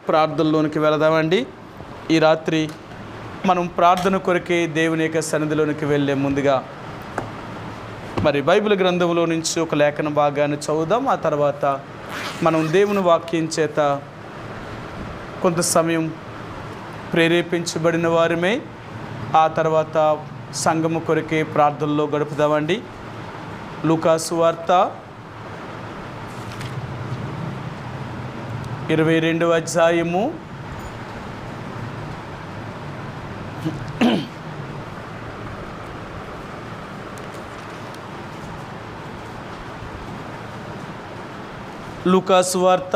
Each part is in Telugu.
ప్రార్థనలోనికి వెళదామండి. ఈ రాత్రి మనం ప్రార్థన కొరకే దేవుని యొక్క సన్నిధిలోనికి వెళ్ళే ముందుగా మరి బైబిల్ గ్రంథంలో నుంచి ఒక లేఖన భాగాన్ని చదువుదాం. ఆ తర్వాత మనం దేవుని వాక్యం చేత కొంత సమయం ప్రేరేపించబడిన వారమే ఆ తర్వాత సంఘము కొరకే ప్రార్థనలో గడుపుదామండి. లూకాసు వార్త 22వ అధ్యాయము లూకాసు వార్త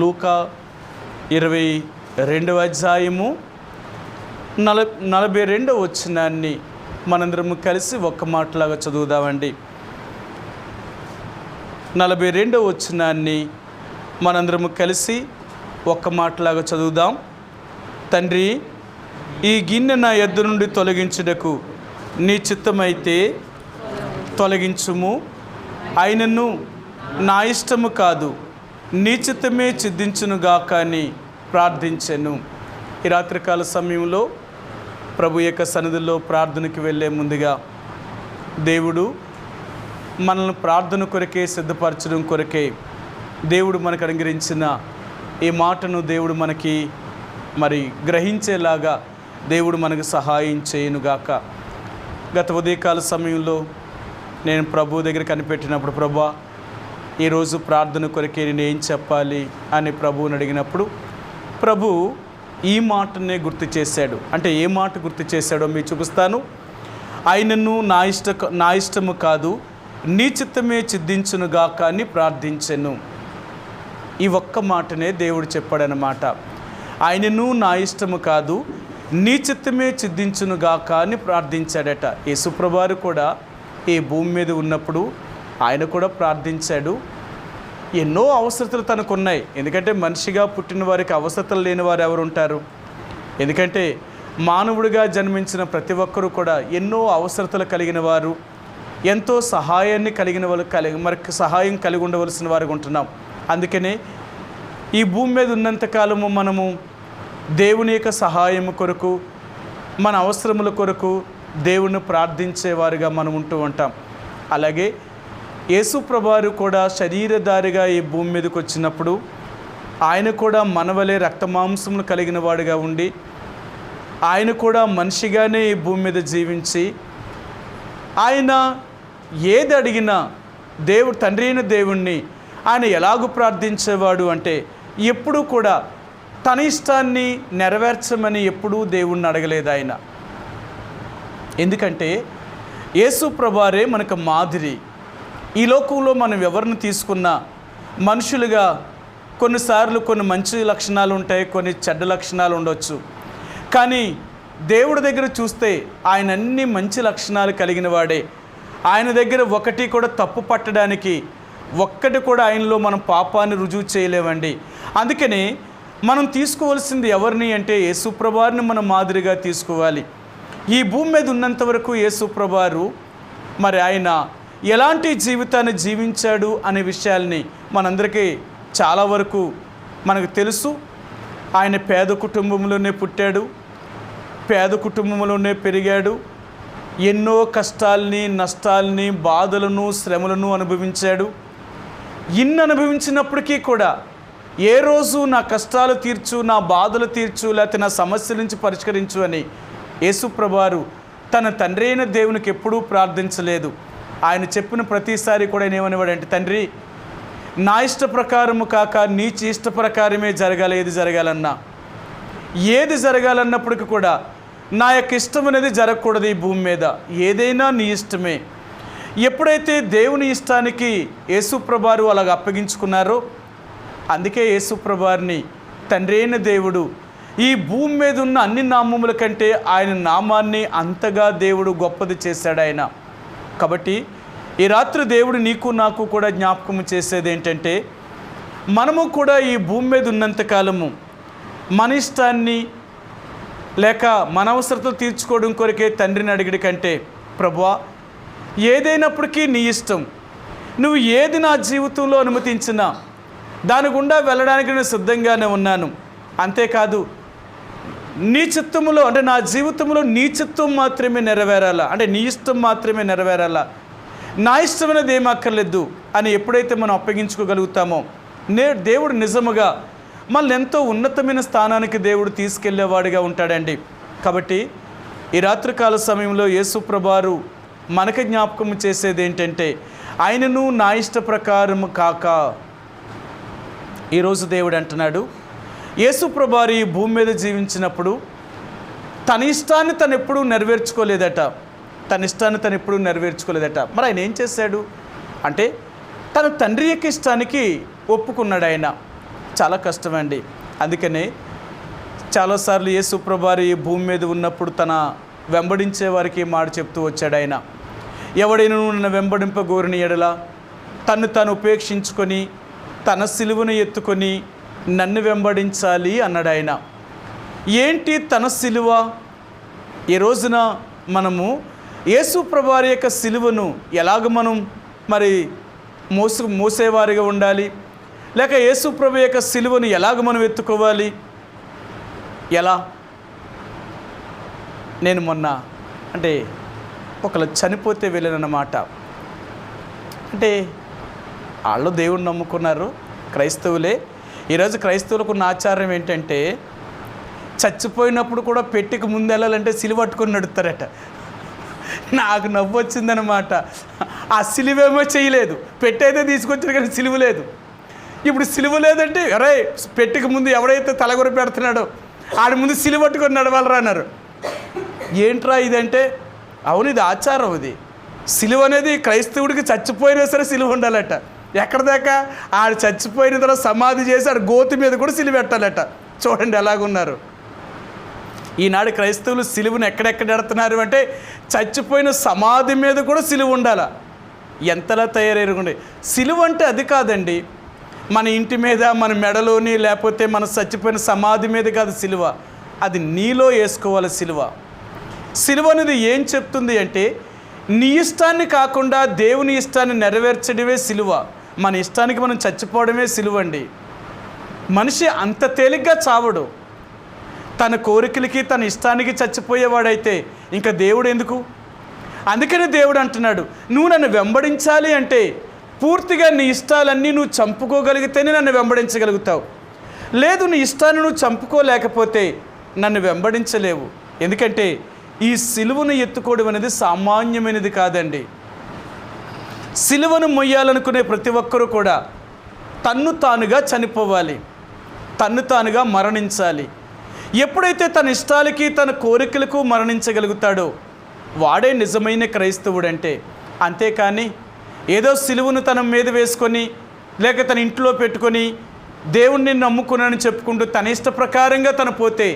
లూకా 22వ అధ్యాయము 42వ వచనాన్ని మనందరము కలిసి ఒక్క మాటలాగా చదువుదామండి. 42వ వచనాన్ని మనందరము కలిసి ఒక్క మాటలాగా చదువుదాం. తండ్రి, ఈ గిన్నె నా యొద్ద నుండి తొలగించుటకు నీ చిత్తమైతే తొలగించుము, అయినను నా ఇష్టము కాదు నీ చిత్తమే సిద్ధించునుగాక అని ప్రార్థించెను. ఈ రాత్రికాల సమయంలో ప్రభు యొక్క సన్నిధిలో ప్రార్థనకి వెళ్ళే ముందుగా దేవుడు మనల్ని ప్రార్థన కొరకే సిద్ధపరచడం కొరకే దేవుడు మనకు అనుగ్రహించిన ఈ మాటను దేవుడు మనకి మరి గ్రహించేలాగా దేవుడు మనకు సహాయం చేయనుగాక. గత ఉదయకాల సమయంలో నేను ప్రభు దగ్గర కనిపెట్టినప్పుడు, ప్రభా ఈరోజు ప్రార్థన కొరకే నేను ఏం చెప్పాలి అని ప్రభువుని అడిగినప్పుడు ప్రభు ఈ మాటనే గుర్తు చేశాడు. అంటే ఏ మాట గుర్తు చేశాడో మీకు చూపిస్తాను. ఆయనను నా ఇష్టము కాదు నీ చిత్తమే సిద్ధించునుగాక అని ప్రార్థించెను. ఈ ఒక్క మాటనే దేవుడు చెప్పాడనమాట. ఆయనను నా ఇష్టము కాదు నీ చిత్తమే సిద్ధించునుగాక అని ప్రార్థించాడట. యేసుప్రభువారు కూడా ఈ భూమి మీద ఉన్నప్పుడు ఆయన కూడా ప్రార్థించాడు. ఎన్నో అవసరతలు తనకున్నాయి. ఎందుకంటే మనిషిగా పుట్టిన వారికి అవసరతలు లేని వారు ఎవరు ఉంటారు? ఎందుకంటే మానవుడిగా జన్మించిన ప్రతి ఒక్కరూ కూడా ఎన్నో అవసరతలు కలిగిన వారు, ఎంతో సహాయాన్ని కలిగిన వాళ్ళు మనకి సహాయం కలిగి ఉండవలసిన వారికి ఉంటున్నాం. అందుకనే ఈ భూమి మీద ఉన్నంతకాలము మనము దేవుని యొక్క సహాయం కొరకు, మన అవసరముల కొరకు దేవుని ప్రార్థించేవారుగా మనం ఉంటూ ఉంటాం. అలాగే యేసుప్రభువారు కూడా శరీరధారిగా ఈ భూమి మీదకి వచ్చినప్పుడు ఆయన కూడా మనవలే రక్తమాంసములు కలిగిన వాడుగా ఉండి ఆయన కూడా మనిషిగానే ఈ భూమి మీద జీవించి ఆయన ఏది అడిగినా తండ్రి అయిన దేవుణ్ణి ఆయన ఎలాగూ ప్రార్థించేవాడు అంటే ఎప్పుడూ కూడా తన ఇష్టాన్ని నెరవేర్చమని ఎప్పుడూ దేవుణ్ణి అడగలేదు ఆయన. ఎందుకంటే యేసుప్రభువారే మనకు మాదిరి. ఈ లోకంలో మనం ఎవరిని తీసుకున్నా మనుషులుగా కొన్నిసార్లు కొన్ని మంచి లక్షణాలు ఉంటాయి, కొన్ని చెడ్డ లక్షణాలు ఉండొచ్చు. కానీ దేవుడి దగ్గర చూస్తే ఆయన అన్ని మంచి లక్షణాలు కలిగిన వాడే. ఆయన దగ్గర ఒకటి కూడా తప్పు పట్టడానికి ఒక్కటి కూడా ఆయనలో మనం పాపాన్ని రుజువు చేయలేమండి. అందుకని మనం తీసుకోవాల్సింది ఎవరిని అంటే యేసుప్రభువారిని మనం మాదిరిగా తీసుకోవాలి. ఈ భూమి మీద ఉన్నంత వరకు యేసుప్రభువారు మరి ఆయన ఎలాంటి జీవితాన్ని జీవించాడు అనే విషయాల్ని మనందరికీ చాలా వరకు మనకు తెలుసు. ఆయన పేద కుటుంబంలోనే పుట్టాడు, పేద కుటుంబంలోనే పెరిగాడు, ఎన్నో కష్టాల్ని, నష్టాల్ని, బాధలను, శ్రమలను అనుభవించాడు. ఇన్ని అనుభవించినప్పటికీ కూడా ఏ రోజు నా కష్టాలు తీర్చు, నా బాధలు తీర్చు, లేకపోతే నా సమస్యల నుంచి పరిష్కరించు అని యేసుప్రభువారు తన తండ్రి అయిన దేవునికి ఎప్పుడూ ప్రార్థించలేదు. ఆయన చెప్పిన ప్రతిసారి కూడా ఆయన ఏమనేవాడంటే, తండ్రి నా ఇష్ట ప్రకారము కాక నీ ఇష్ట ప్రకారమే జరగాలి. ఏది జరగాలన్నప్పటికీ కూడా నా యొక్క ఇష్టం అనేది జరగకూడదు. ఈ భూమి మీద ఏదైనా నీ ఇష్టమే. ఎప్పుడైతే దేవుని ఇష్టానికి యేసుప్రభువారు అలాగ అప్పగించుకున్నారో అందుకే యేసుప్రభువారిని తండ్రి అయిన దేవుడు ఈ భూమి మీద ఉన్న అన్ని నామముల కంటే ఆయన నామాన్ని అంతగా దేవుడు గొప్పది చేశాడు ఆయన. కాబట్టి ఈ రాత్రి దేవుడు నీకు నాకు కూడా జ్ఞాపకం చేసేది ఏంటంటే, మనము కూడా ఈ భూమి మీద ఉన్నంతకాలము మన ఇష్టాన్ని లేక మన అవసరతలు తీర్చుకోవడం కొరకే తండ్రిని అడిగడి కంటే, ప్రభువా ఏదైనప్పటికీ నీ ఇష్టం, నువ్వు ఏది నా జీవితంలో అనుమతించినా దాని గుండా వెళ్ళడానికి నేను సిద్ధంగానే ఉన్నాను. అంతేకాదు నీ చిత్తములో అంటే నా జీవితంలో నీ చిత్తం మాత్రమే నెరవేరాలా, అంటే నీ ఇష్టం మాత్రమే నెరవేరాలా, నా ఇష్టమైనది ఏం అక్కర్లేదు అని ఎప్పుడైతే మనం అప్పగించుకోగలుగుతామో దేవుడు నిజముగా మనల్ని ఎంతో ఉన్నతమైన స్థానానికి దేవుడు తీసుకెళ్లేవాడిగా ఉంటాడండి. కాబట్టి ఈ రాత్రికాల సమయంలో యేసుప్రభువారు మనకు జ్ఞాపకం చేసేది ఏంటంటే, ఆయనను నా ఇష్ట ప్రకారము కాక. ఈరోజు దేవుడు అంటున్నాడు, యేసుప్రభువారు ఈ భూమి మీద జీవించినప్పుడు తన ఇష్టాన్ని తను ఎప్పుడూ నెరవేర్చుకోలేదట. మరి ఆయన ఏం చేశాడు అంటే, తన తండ్రి యొక్క ఇష్టానికి ఒప్పుకున్నాడు. ఆయన చాలా కష్టమండి. అందుకనే చాలాసార్లు యేసుప్రభువారు ఈ భూమి మీద ఉన్నప్పుడు తన వెంబడించే వారికి మాట చెప్తూ వచ్చాడు. ఆయన ఎవడైనా నన్ను వెంబడింపగోరిన ఎడల తను తాను ఉపేక్షించుకొని తన సిలువను ఎత్తుకొని నన్ను వెంబడించాలి అన్నాడు ఆయన. ఏంటి తన సిలువ? ఈ రోజున మనము యేసుప్రభువారి యొక్క సిలువను ఎలాగ మనం మరి మోసేవారిగా ఉండాలి, లేక యేసుప్రభు యొక్క సిలువను ఎలాగ మనం ఎత్తుకోవాలి? ఎలా? నేను మొన్న అంటే ఒకళ్ళు చనిపోతే వెళ్ళానన్నమాట. అంటే వాళ్ళు దేవుడిని నమ్ముకున్నారు, క్రైస్తవులే. ఈరోజు క్రైస్తవులకు ఉన్న ఆచారం ఏంటంటే, చచ్చిపోయినప్పుడు కూడా పెట్టికి ముందు వెళ్ళాలంటే సిలువ పట్టుకొని నడుస్తారట. నాకు నవ్వు వచ్చిందనమాట. ఆ సిలువేమో చేయలేదు, పెట్టయితే తీసుకొచ్చారు కానీ సిలువ లేదు. ఇప్పుడు సిలువ లేదంటే అరే పెట్టికి ముందు ఎవడైతే తలగొర పెడుతున్నాడో ఆడి ముందు సిలువ పట్టుకొని నడవాలరా అన్నారు. ఏంట్రా ఇదంటే, అవును ఇది ఆచారం. ఇది సిలువ అనేది క్రైస్తవుడికి చచ్చిపోయినా సరే సిలువ ఉండాలట. ఎక్కడ దాకా? ఆడు చచ్చిపోయిన తర్వాత సమాధి చేసి ఆడు గోతి మీద కూడా సిలువ పెట్టాలట. చూడండి ఎలాగున్నారు ఈనాడు క్రైస్తవులు. సిలువను ఎక్కడెక్కడ పెడుతున్నారు అంటే, చచ్చిపోయిన సమాధి మీద కూడా సిలువ ఉండాల. ఎంతలా తయారయ్యారు. సిలువ అంటే అది కాదండి, మన ఇంటి మీద, మన మెడలోని, లేకపోతే మన చచ్చిపోయిన సమాధి మీద కాదు సిలువ. అది నీలో వేసుకోవాలి సిలువ. సిలువ అనేది ఏం చెప్తుంది అంటే, నీ ఇష్టాన్ని కాకుండా దేవుని ఇష్టాన్ని నెరవేర్చడమే సిలువ. మన ఇష్టానికి మనం చచ్చిపోవడమే సిలువ అండి. మనిషి అంత తేలిగ్గా చావడు. తన కోరికలకి తన ఇష్టానికి చచ్చిపోయేవాడైతే ఇంకా దేవుడు ఎందుకు? అందుకనే దేవుడు అంటున్నాడు, నువ్వు నన్ను వెంబడించాలి అంటే పూర్తిగా నీ ఇష్టాలన్నీ నువ్వు చంపుకోగలిగితేనే నన్ను వెంబడించగలుగుతావు. లేదు, నీ ఇష్టాన్ని నువ్వు చంపుకోలేకపోతే నన్ను వెంబడించలేవు. ఎందుకంటే ఈ సిలువను ఎత్తుకోవడం అనేది సామాన్యమైనది కాదండి. సిలువను మొయ్యాలనుకునే ప్రతి ఒక్కరూ కూడా తన్ను తానుగా చనిపోవాలి, తన్ను తానుగా మరణించాలి. ఎప్పుడైతే తన ఇష్టాలకి తన కోరికలకు మరణించగలుగుతాడో వాడే నిజమైన క్రైస్తవుడంటే. అంతేకాని ఏదో సిలువను తన మీద వేసుకొని లేక తన ఇంట్లో పెట్టుకొని దేవుణ్ణి నమ్ముకున్నానని చెప్పుకుంటూ తన ఇష్ట ప్రకారంగా తను పోతే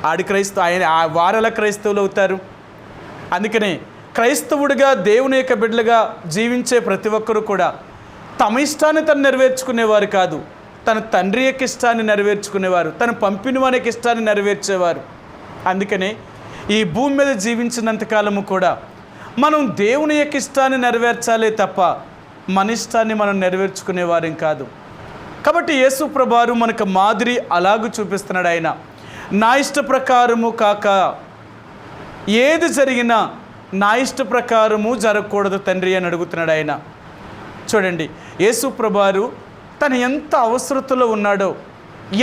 ఆయన వారెలా క్రైస్తవులు అవుతారు? అందుకనే క్రైస్తవుడిగా దేవుని యొక్క బిడ్డలుగా జీవించే ప్రతి ఒక్కరూ కూడా తమ ఇష్టాన్ని తను నెరవేర్చుకునేవారు కాదు, తన తండ్రి యొక్క ఇష్టాన్ని నెరవేర్చుకునేవారు, తను పంపిన వారి యొక్క ఇష్టాన్ని నెరవేర్చేవారు. అందుకనే ఈ భూమి మీద జీవించినంతకాలము కూడా మనం దేవుని యొక్క ఇష్టాన్ని నెరవేర్చాలే తప్ప మన ఇష్టాన్ని మనం నెరవేర్చుకునేవారేం కాదు. కాబట్టి యేసు ప్రభువారు మనకు మాదిరి అలాగూ చూపిస్తున్నాడు. ఆయన నా ఇష్ట ప్రకారము కాక, ఏది జరిగినా నా ఇష్ట ప్రకారము జరగకూడదు తండ్రి అని అడుగుతున్నాడు ఆయన. చూడండి, యేసు ప్రభువారు తను ఎంత అవసరతలో ఉన్నాడో,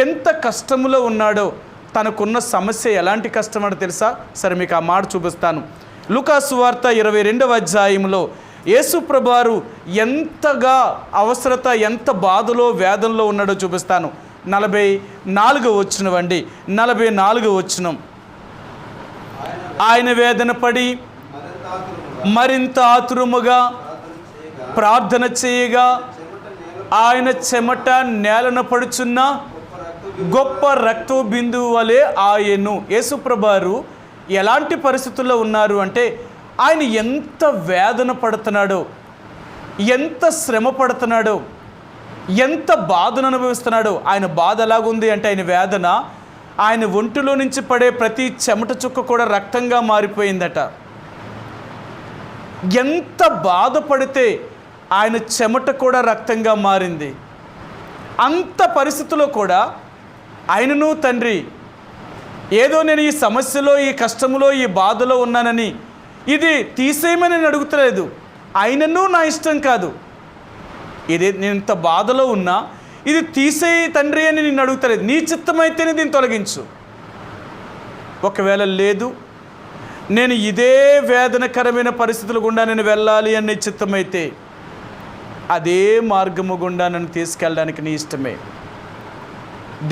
ఎంత కష్టములో ఉన్నాడో, తనకున్న సమస్య ఎలాంటి కష్టం అంటే తెలుసా? సరే మీకు ఆ మాట చూపిస్తాను. లూకాసు వార్త 22వ అధ్యాయంలో యేసు ప్రభువారు ఎంతగా అవసరత, ఎంత బాధలో వేదనలో ఉన్నాడో చూపిస్తాను. 44వ వచనం అండి, 44వ వచనం. ఆయన వేదన పడి మరింత ఆతురముగా ప్రార్థన చేయగా ఆయన చెమట నేలన పడుచున్న గొప్ప రక్త బిందువు వలె ఆయను. యేసు ప్రభువారు ఎలాంటి పరిస్థితుల్లో ఉన్నారు అంటే, ఆయన ఎంత వేదన పడుతున్నాడో, ఎంత శ్రమ పడుతున్నాడో, ఎంత బాధను అనుభవిస్తున్నాడో. ఆయన బాధ ఎలాగుంది అంటే, ఆయన వేదన ఆయన ఒంటిలో నుంచి పడే ప్రతి చెమట చుక్క కూడా రక్తంగా మారిపోయిందట. ఎంత బాధపడితే ఆయన చెమట కూడా రక్తంగా మారింది. అంత పరిస్థితిలో కూడా ఆయనను తండ్రి ఏదో నేను ఈ సమస్యలో, ఈ కష్టంలో, ఈ బాధలో ఉన్నానని ఇది తీసేయమని నేను అడుగుతలేదు. ఆయనను నా ఇష్టం కాదు, ఇది నేను ఇంత బాధలో ఉన్నా ఇది తీసేయి తండ్రి అని నేను అడుగుతలేదు. నీ చిత్తమైతేనే దీన్ని తొలగించు. ఒకవేళ లేదు, నేను ఇదే వేదనకరమైన పరిస్థితుల గుండా నేను వెళ్ళాలి అని చిత్తమైతే అదే మార్గము గుండా నన్ను తీసుకెళ్ళడానికి నీ ఇష్టమే.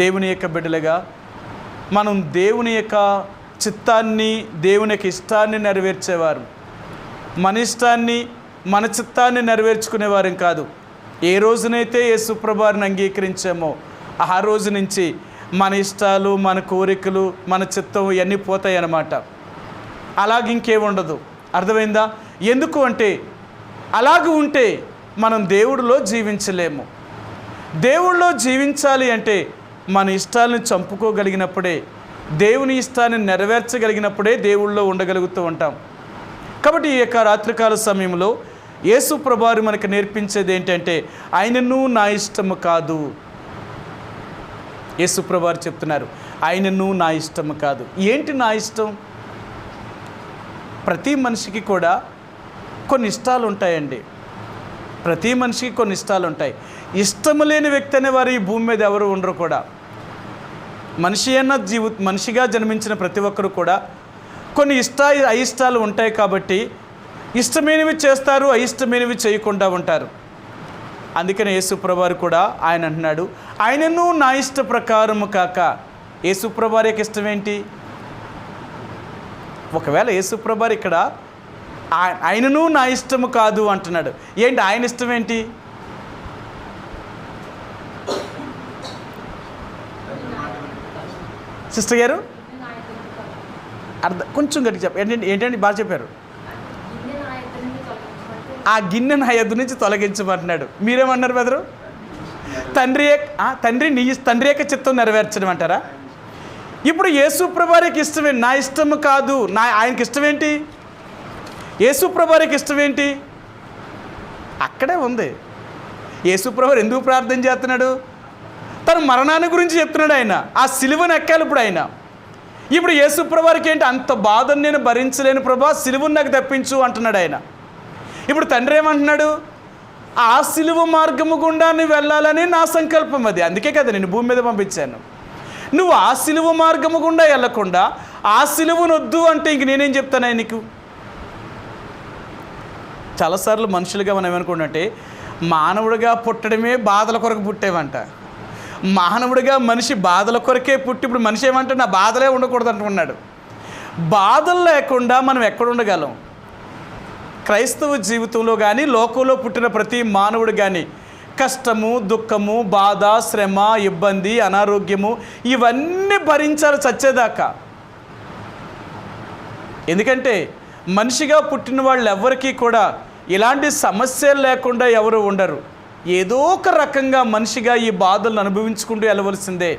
దేవుని యొక్క బిడ్డలుగా మనం దేవుని యొక్క చిత్తాన్ని, దేవుని యొక్క ఇష్టాన్ని నెరవేర్చేవారు. మన ఇష్టాన్ని, మన చిత్తాన్ని నెరవేర్చుకునేవారం కాదు. ఏ రోజునైతే యేసుప్రభువారిని అంగీకరించామో ఆ రోజు నుంచి మన ఇష్టాలు, మన కోరికలు, మన చిత్తం ఇవన్నీ పోతాయి అన్నమాట. అలాగ ఇంకేముండదు. అర్థమైందా? ఎందుకు అంటే అలాగ ఉంటే మనం దేవుడిలో జీవించలేము. దేవుడిలో జీవించాలి అంటే మన ఇష్టాలను చంపుకోగలిగినప్పుడే, దేవుని ఇష్టాన్ని నెరవేర్చగలిగినప్పుడే దేవుళ్ళో ఉండగలుగుతూ ఉంటాం. కాబట్టి ఈ యొక్క రాత్రికాల సమయంలో యేసు ప్రభువారు మనకు నేర్పించేది ఏంటంటే ఆయనను నా ఇష్టము కాదు. యేసు ప్రభువారు చెప్తున్నారు, ఆయనను నా ఇష్టము కాదు. ఏంటి నా ఇష్టం? ప్రతి మనిషికి కూడా కొన్ని ఇష్టాలు ఉంటాయండి. ప్రతి మనిషికి కొన్ని ఇష్టాలు ఉంటాయి. ఇష్టము లేని వ్యక్తి అనేవారు ఈ భూమి మీద ఎవరు ఉండరు కూడా. మనిషిగా జన్మించిన ప్రతి ఒక్కరు కూడా కొన్ని అయిష్టాలు ఉంటాయి. కాబట్టి ఇష్టమైనవి చేస్తారు, అయిష్టమైనవి చేయకుండా ఉంటారు. అందుకని యేసుప్రభువారు కూడా ఆయన అంటున్నాడు, ఆయనను నా ఇష్ట ప్రకారము కాక. యేసుప్రభువారి యొక్క ఇష్టం ఏంటి? ఒకవేళ యేసుప్రభువారు ఇక్కడ ఆయనను నా ఇష్టము కాదు అంటున్నాడు. ఏంటి ఆయన ఇష్టం ఏంటి? సిస్టర్ గారు కొంచెం గట్టి చెప్పండి. ఏంటండి? బాగా చెప్పారు. ఆ గిన్నె నా ఎదురు నుంచి తొలగించమంటున్నాడు. మీరేమన్నారు బెదరు? తండ్రి యొక్క చిత్తం నెరవేర్చడం అంటారా? ఇప్పుడు యేసుప్రభువారికి ఇష్టమేంటి? నా ఇష్టము కాదు, ఆయనకి ఇష్టమేంటి? యేసుప్రభువారికి ఇష్టమేంటి? అక్కడే ఉంది. యేసుప్రభువారు ఎందుకు ప్రార్థన చేస్తున్నాడు? తన మరణాన్ని గురించి చెప్తున్నాడు. ఆయన ఆ సిలువను ఎక్కాలి. ఇప్పుడు యేసుప్రభువారికి ఏంటి? అంత బాధను నేను భరించలేను ప్రభా, సిలువను నాకు తప్పించు అంటున్నాడు ఆయన. ఇప్పుడు తండ్రి ఏమంటున్నాడు? ఆ సిలువ మార్గము గుండా నువ్వు వెళ్ళాలని నా సంకల్పం అది. అందుకే కదా నేను భూమి మీద పంపించాను. నువ్వు ఆ సిలువ మార్గము గుండా వెళ్ళకుండా ఆ సిలువను వద్దు అంటే ఇంక నేనేం చెప్తాను నీకు? చాలాసార్లు మనుషులుగా మనం ఏమనుకుంటే మానవుడిగా పుట్టడమే బాధల కొరకు పుట్టేవంట. మానవుడిగా మనిషి బాధల కొరకే పుట్టి ఇప్పుడు మనిషి ఏమంటే నా బాధలే ఉండకూడదు అంటున్నాడు. బాధలు లేకుండా మనం ఎక్కడ ఉండగలం? క్రైస్తవ జీవితంలో కానీ లోకంలో పుట్టిన ప్రతి మానవుడు కానీ కష్టము, దుఃఖము, బాధ, శ్రమ, ఇబ్బంది, అనారోగ్యము ఇవన్నీ భరించాలి చచ్చేదాకా. ఎందుకంటే మనిషిగా పుట్టిన వాళ్ళు ఎవరికీ కూడా ఇలాంటి సమస్యలు లేకుండా ఎవరు ఉండరు. ఏదో ఒక రకంగా మనిషిగా ఈ బాధలను అనుభవించుకుంటూ వెళ్ళవలసిందే.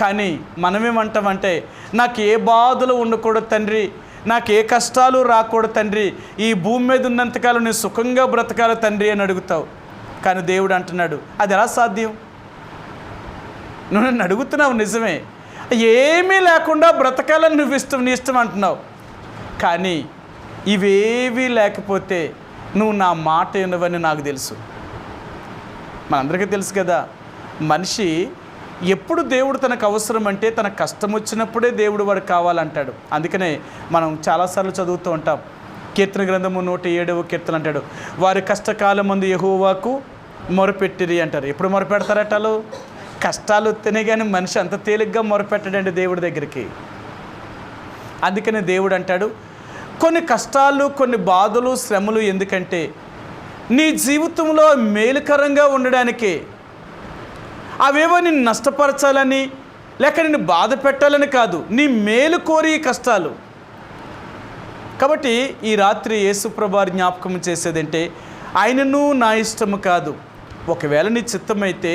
కానీ మనమేమంటామంటే నాకు ఏ బాధలు ఉండకూడదు తండ్రి, నాకు ఏ కష్టాలు రాకూడదు తండ్రి, ఈ భూమి మీద ఉన్నంతకాలం నేను సుఖంగా బ్రతకాలి తండ్రి అని అడుగుతావు. కానీ దేవుడు అంటున్నాడు అది ఎలా సాధ్యం? నువ్వు నన్ను అడుగుతున్నావు నిజమే, ఏమీ లేకుండా బ్రతకాలని నీ ఇష్టం అంటున్నావు. కానీ ఇవేవీ లేకపోతే నువ్వు నా మాట వినవని నాకు తెలుసు. మనందరికీ తెలుసు కదా, మనిషి ఎప్పుడు దేవుడు తనకు అవసరం అంటే తన కష్టం వచ్చినప్పుడే దేవుడు వాడికి కావాలంటాడు. అందుకనే మనం చాలాసార్లు చదువుతూ ఉంటాం. కీర్తన గ్రంథము 107వ కీర్తన అంటాడు, వారి కష్టకాలం ముందు యెహోవాకు మొరపెట్టిరి అంటారు. ఎప్పుడు మొరపెడతారటాలు? కష్టాలు వస్తేనే కానీ మనిషి అంత తేలిగ్గా మొరపెట్టడండి దేవుడి దగ్గరికి. అందుకని దేవుడు అంటాడు కొన్ని కష్టాలు, కొన్ని బాధలు, శ్రమలు ఎందుకంటే నీ జీవితంలో మేలుకరంగా ఉండడానికే. అవేవో నిన్ను నష్టపరచాలని లేక నిన్ను బాధ పెట్టాలని కాదు, నీ మేలు కోరి కష్టాలు. కాబట్టి ఈ రాత్రి యేసుప్రభువారు జ్ఞాపకం చేసేదంటే ఆయనను నా ఇష్టము కాదు. ఒకవేళ నీ చిత్తమైతే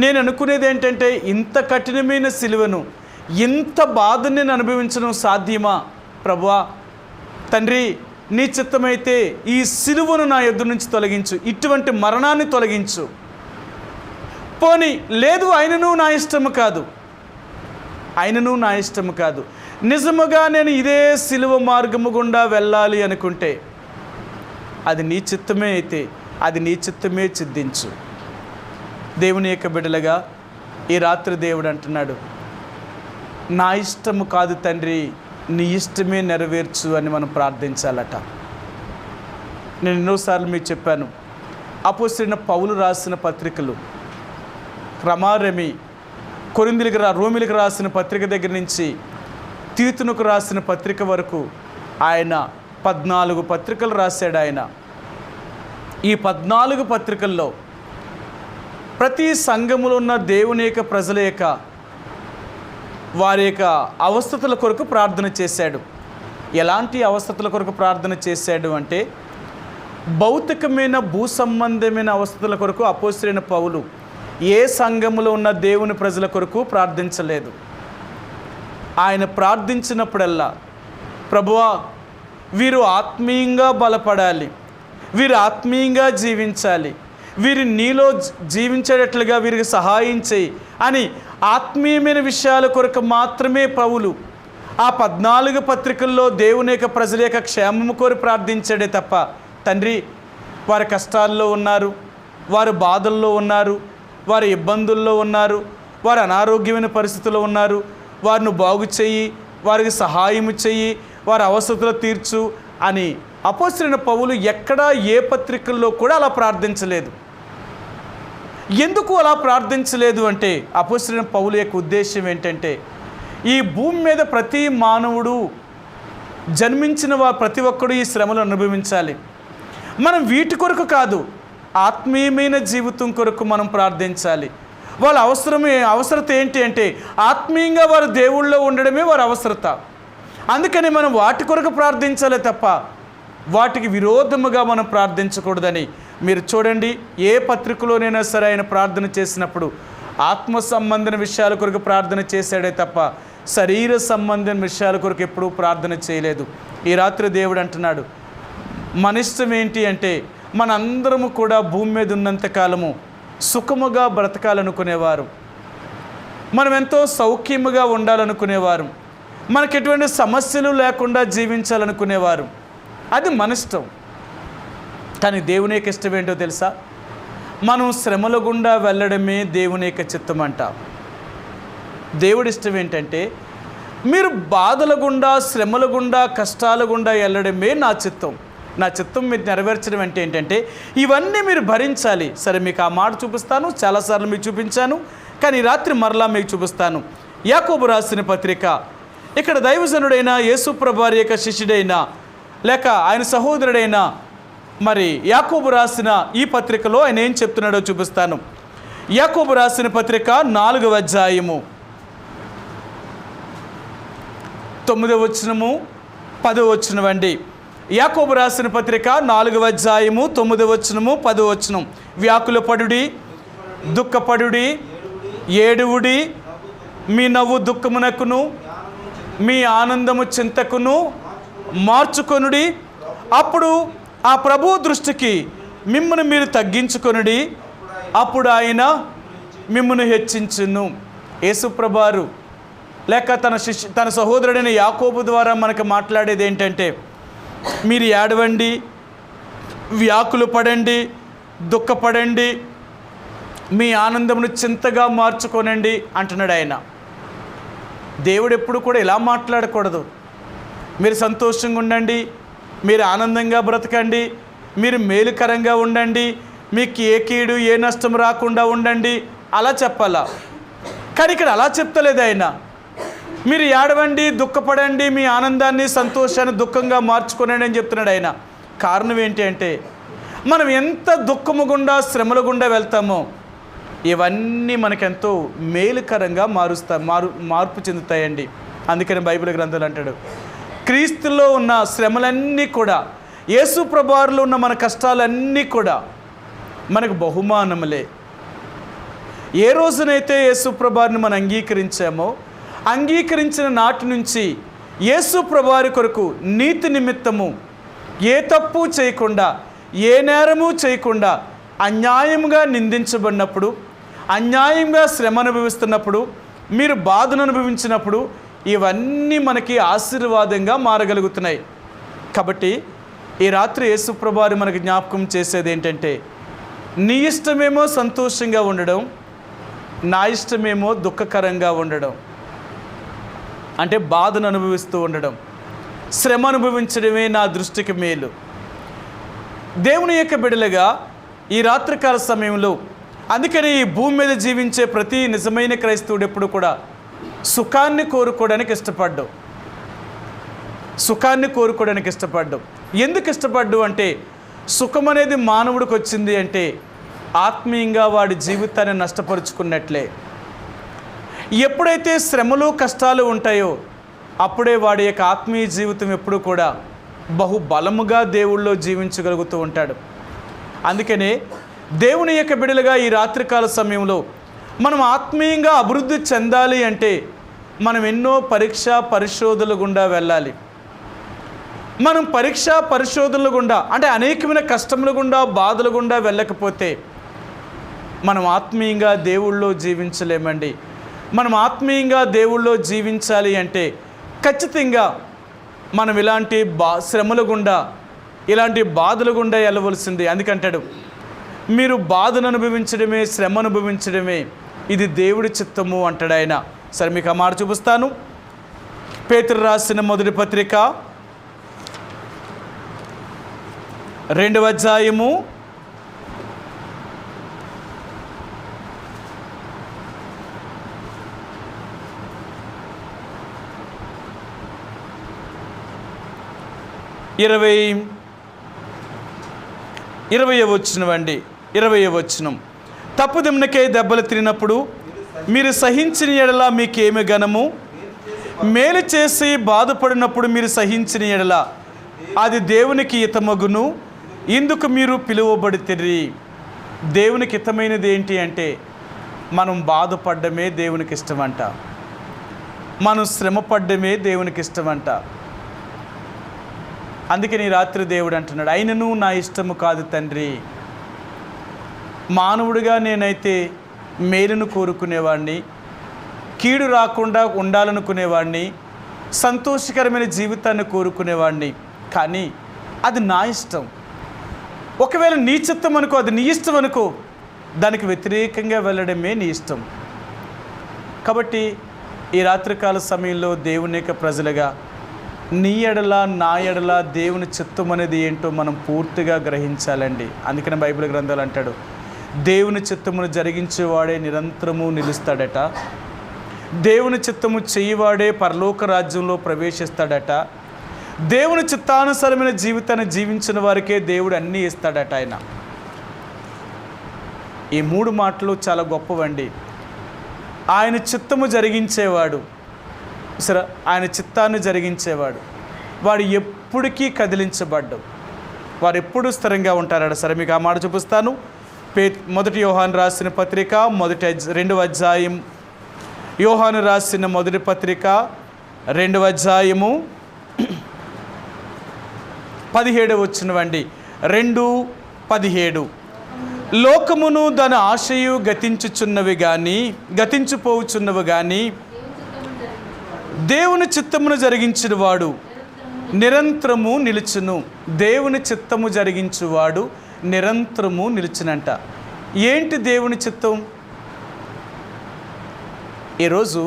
నేను అనుకునేది ఏంటంటే ఇంత కఠినమైన సిలువను, ఇంత బాధను నేను అనుభవించడం సాధ్యమా ప్రభువా? తండ్రి నీ చిత్తమైతే ఈ సిలువను నా ఎదురు నుంచి తొలగించు, ఇటువంటి మరణాన్ని తొలగించు. పోనీ లేదు, ఆయనను నా ఇష్టము కాదు, నిజముగా నేను ఇదే సిలువ మార్గము గుండా వెళ్ళాలి అనుకుంటే అది నీ చిత్తమే అయితే అది నీ చిత్తమే సిద్ధించు. దేవుని యొక్క బిడ్డలుగా ఈ రాత్రి దేవుడు అంటున్నాడు, నా ఇష్టము కాదు తండ్రి, నీ ఇష్టమే నెరవేర్చు అని మనం ప్రార్థించాలట. నేను ఎన్నోసార్లు మీకు చెప్పాను, అపోస్తలుడైన పౌలు రాసిన పత్రికలు రమారమి, రోమిలకు రాసిన పత్రిక దగ్గర నుంచి తీతునకు రాసిన పత్రిక వరకు ఆయన 14 పత్రికలు రాశాడు. ఆయన ఈ 14 పత్రికల్లో ప్రతి సంఘములో ఉన్న దేవుని యొక్క ప్రజల యొక్క వారి యొక్క అవస్థతుల కొరకు ప్రార్థన చేశాడు. ఎలాంటి అవస్థతుల కొరకు ప్రార్థన చేశాడు అంటే, భౌతికమైన భూ సంబంధమైన అవస్థతుల కొరకు అపోస్తలుడైన పౌలు ఏ సంఘములో ఉన్న దేవుని ప్రజల కొరకు ప్రార్థించలేదు. ఆయన ప్రార్థించినప్పుడల్లా, ప్రభువా వీరు ఆత్మీయంగా బలపడాలి, వీరు ఆత్మీయంగా జీవించాలి, వీరి నీలో జీవించేటట్లుగా వీరికి సహాయం చేయి అని ఆత్మీయమైన విషయాల కొరకు మాత్రమే పౌలు ఆ 14 పత్రికల్లో దేవుని యొక్క ప్రజల యొక్క క్షేమము కోరి ప్రార్థించాడే తప్ప, తండ్రి వారి కష్టాల్లో ఉన్నారు, వారు బాధల్లో ఉన్నారు, వారి ఇబ్బందుల్లో ఉన్నారు, వారు అనారోగ్యమైన పరిస్థితుల్లో ఉన్నారు, వారిని బాగు చెయ్యి, వారికి సహాయం చెయ్యి, వారి అవసరతలు తీర్చు అని అపోస్తలుడైన పౌలు ఎక్కడా ఏ పత్రికల్లో కూడా అలా ప్రార్థించలేదు. ఎందుకు అలా ప్రార్థించలేదు అంటే, అపోస్తలుడైన పౌలు యొక్క ఉద్దేశం ఏంటంటే, ఈ భూమి మీద ప్రతి మానవుడు జన్మించిన ప్రతి ఒక్కడు ఈ శ్రమలు అనుభవించాలి. మనం వీటి కొరకు కాదు, ఆత్మీయమైన జీవితం కొరకు మనం ప్రార్థించాలి. వాళ్ళ అవసరత ఏంటి అంటే, ఆత్మీయంగా వారు దేవుళ్ళలో ఉండడమే వారి అవసరత. అందుకని మనం వాటి కొరకు ప్రార్థించాలి తప్ప వాటికి విరోధముగా మనం ప్రార్థించకూడదని మీరు చూడండి. ఏ పత్రికలోనైనా సరే ఆయన ప్రార్థన చేసినప్పుడు ఆత్మ సంబంధమైన విషయాల కొరకు ప్రార్థన చేశాడే తప్ప శరీర సంబంధమైన విషయాల కొరకు ఎప్పుడూ ప్రార్థన చేయలేదు. ఈ రాత్రి దేవుడు అంటున్నాడు, మన ఇష్టం ఏంటి అంటే, మనందరము కూడా భూమి మీద ఉన్నంత కాలము సుఖముగా బ్రతకాలనుకునేవారు, మనం ఎంతో సౌఖ్యముగా ఉండాలనుకునేవారు, మనకు ఎటువంటి సమస్యలు లేకుండా జీవించాలనుకునేవారు. అది మన ఇష్టం. కానీ దేవుని యొక్క ఇష్టం ఏంటో తెలుసా? మనం శ్రమల గుండా వెళ్ళడమే దేవుని యొక్క చిత్తం అంట. దేవుడి ఇష్టం ఏంటంటే, మీరు బాధల గుండా, శ్రమల గుండా, కష్టాల గుండా వెళ్ళడమే నా చిత్తం. నా చిత్తం మీరు నెరవేర్చడం అంటే ఏంటంటే, ఇవన్నీ మీరు భరించాలి. సరే, మీకు ఆ మాట చూపిస్తాను, చాలాసార్లు మీకు చూపించాను, కానీ రాత్రి మరలా మీకు చూపిస్తాను. యాకోబు రాసిన పత్రిక, ఇక్కడ దైవజనుడైన యేసుప్రభు వారి యొక్క శిష్యుడైన లేక ఆయన సహోదరుడైన మరి యాకోబు రాసిన ఈ పత్రికలో ఆయన ఏం చెప్తున్నాడో చూపిస్తాను. యాకోబు రాసిన పత్రిక 4వ అధ్యాయము 9వ వచనము 10వ వచనం అండి. యాకోబు రాసిన పత్రిక 4వ అధ్యాయము 9వ వచనము 10వ వచనం. వ్యాకులపడుడి, దుఃఖపడుడి, ఏడువుడి, మీ నవ్వు దుఃఖమునకును మీ ఆనందము చింతకును మార్చుకొనుడి. అప్పుడు ఆ ప్రభు దృష్టికి మిమ్మల్ని మీరు తగ్గించుకొనుడి, అప్పుడు ఆయన మిమ్మల్ని హెచ్చించును. యేసుప్రభువారు లేక తన సహోదరుడైన యాకోబు ద్వారా మనకు మాట్లాడేది ఏంటంటే, మీరు ఏడవండి, వ్యాకులు పడండి, దుఃఖపడండి, మీ ఆనందమును చింతగా మార్చుకోనండి అంటున్నాడు ఆయన. దేవుడు ఎప్పుడు కూడా ఇలా మాట్లాడకూడదు. మీరు సంతోషంగా ఉండండి, మీరు ఆనందంగా బ్రతకండి, మీరు మేలుకరంగా ఉండండి, మీకు ఏ కీడు ఏ నష్టం రాకుండా ఉండండి అలా చెప్పాలా. కానీ ఇక్కడ అలా చెప్తలేదు ఆయన. మీరు ఏడవండి, దుఃఖపడండి, మీ ఆనందాన్ని సంతోషాన్ని దుఃఖంగా మార్చుకోనండి అని చెప్తున్నాడు ఆయన. కారణం ఏంటి అంటే, మనం ఎంత దుఃఖము గుండా శ్రమల గుండా వెళ్తామో ఇవన్నీ మనకెంతో మేలుకరంగా మార్పు చెందుతాయండి. అందుకని బైబిల్ గ్రంథాలు అంటాడు, క్రీస్తులో ఉన్న శ్రమలన్నీ కూడా, యేసు ప్రభువారిలో ఉన్న మన కష్టాలన్నీ కూడా మనకు బహుమానములే. ఏ రోజునైతే యేసు ప్రభువారిని మనం అంగీకరించామో, అంగీకరించిన నాటి నుంచి యేసు ప్రభువారి కొరకు నీతి నిమిత్తము ఏ తప్పు చేయకుండా, ఏ నేరము చేయకుండా అన్యాయముగా నిందించబడినప్పుడు, అన్యాయంగా శ్రమ అనుభవిస్తున్నప్పుడు, మీరు బాధను అనుభవించినప్పుడు ఇవన్నీ మనకి ఆశీర్వాదంగా మారగలుగుతున్నాయి. కాబట్టి ఈ రాత్రి యేసుప్రభువారు మనకు జ్ఞాపకం చేసేది ఏంటంటే, నీ ఇష్టమేమో సంతోషంగా ఉండడం, నా ఇష్టమేమో దుఃఖకరంగా ఉండడం. అంటే బాధను అనుభవిస్తూ ఉండడం, శ్రమ అనుభవించడమే నా దృష్టికి మేలు. దేవుని యొక్క బిడ్డలుగా ఈ రాత్రికాల సమయంలో, అందుకని ఈ భూమి మీద జీవించే ప్రతి నిజమైన క్రైస్తవుడు ఎప్పుడు కూడా సుఖాన్ని కోరుకోవడానికి ఇష్టపడ్డావు. సుఖాన్ని కోరుకోవడానికి ఇష్టపడ్డావు. ఎందుకు ఇష్టపడ్డావు అంటే, సుఖం అనేది మానవుడికి వచ్చింది అంటే ఆత్మీయంగా వాడి జీవితాన్ని నష్టపరుచుకున్నట్లే. ఎప్పుడైతే శ్రమలు కష్టాలు ఉంటాయో అప్పుడే వాడి యొక్క ఆత్మీయ జీవితం ఎప్పుడు కూడా బహుబలముగా దేవుళ్ళో జీవించగలుగుతూ ఉంటాడు. అందుకనే దేవుని యొక్క బిడ్డలుగా ఈ రాత్రికాల సమయంలో మనం ఆత్మీయంగా అభివృద్ధి చెందాలి అంటే మనం ఎన్నో పరీక్ష పరిశోధనల గుండా వెళ్ళాలి. మనం పరీక్ష పరిశోధనల గుండా, అంటే అనేకమైన కష్టముల గుండా, బాధల గుండా వెళ్ళకపోతే మనం ఆత్మీయంగా దేవుళ్ళో జీవించలేమండి. మనం ఆత్మీయంగా దేవుళ్ళో జీవించాలి అంటే ఖచ్చితంగా మనం ఇలాంటి శ్రమల గుండా, ఇలాంటి బాధల గుండా వెళ్ళవలసింది. అందుకంటాడు, మీరు బాధను అనుభవించడమే, శ్రమ అనుభవించడమే ఇది దేవుడి చిత్తము అంటాడు ఆయన. సరే, మీకు ఆ మాట చూపిస్తాను. పేతురు రాసిన మొదటి పత్రిక 2వ అధ్యాయము 20వ వచనం అండి. 20వ వచనం, తప్పుదెమ్మకై దెబ్బలు తిరిగినప్పుడు మీరు సహించిన ఎడల మీకేమి ఘనము? మేలు చేసి బాధపడినప్పుడు మీరు సహించిన ఎడల అది దేవునికి హితమగును. ఇందుకు మీరు పిలువబడితిరి. దేవునికి హితమైనది ఏంటి అంటే మనం బాధపడ్డమే దేవునికి ఇష్టమంట, మనం శ్రమపడ్డమే దేవునికి ఇష్టమంట. అందుకని రాత్రి దేవుడు అంటున్నాడు, అయినను నా ఇష్టము కాదు తండ్రి. మానవుడిగా నేనైతే మేలును కోరుకునేవాడిని, కీడు రాకుండా ఉండాలనుకునేవాడిని, సంతోషకరమైన జీవితాన్ని కోరుకునేవాడిని. కానీ అది నా ఇష్టం. ఒకవేళ నీ చిత్తం అనుకో, అది నీ ఇష్టం అనుకో, దానికి వ్యతిరేకంగా వెళ్ళడమే నీ ఇష్టం. కాబట్టి ఈ రాత్రికాల సమయంలో దేవుని యొక్క ప్రజలుగా నీ ఎడల నా ఎడల దేవుని చిత్తం అనేది ఏంటో మనం పూర్తిగా గ్రహించాలండి. అందుకని బైబిల్ గ్రంథాలు అంటాడు, దేవుని చిత్తమును జరిగించేవాడే నిరంతరము నిలుస్తాడట, దేవుని చిత్తము చేయవాడే పరలోక రాజ్యంలో ప్రవేశిస్తాడట, దేవుని చిత్తానుసారమైన జీవితాన్ని జీవించిన వారికే దేవుడు అన్నీ ఇస్తాడట ఆయన. ఈ 3 మాటలు చాలా గొప్పవండి. ఆయన చిత్తము జరిగించేవాడు, సరే, ఆయన చిత్తాన్ని జరిగించేవాడు, వాడు ఎప్పటికీ కదిలించబడ్డు, వారు ఎప్పుడు స్థిరంగా ఉంటారట. సరే, మీకు ఆ మాట చూపిస్తాను. మొదటి యోహాను రాసిన పత్రిక 2వ అధ్యాయం, యోహాను రాసిన మొదటి పత్రిక 2వ అధ్యాయము 17వ వచనమండి. 2:17, లోకమును దాని ఆశయు గతించిపోవుచున్నవి కానీ దేవుని చిత్తమును జరిగించిన వాడు నిరంతరము నిలుచును. దేవుని చిత్తము జరిగించువాడు నిరంతరము నిలుచునంట. ఏంటి దేవుని చిత్తం? ఈరోజు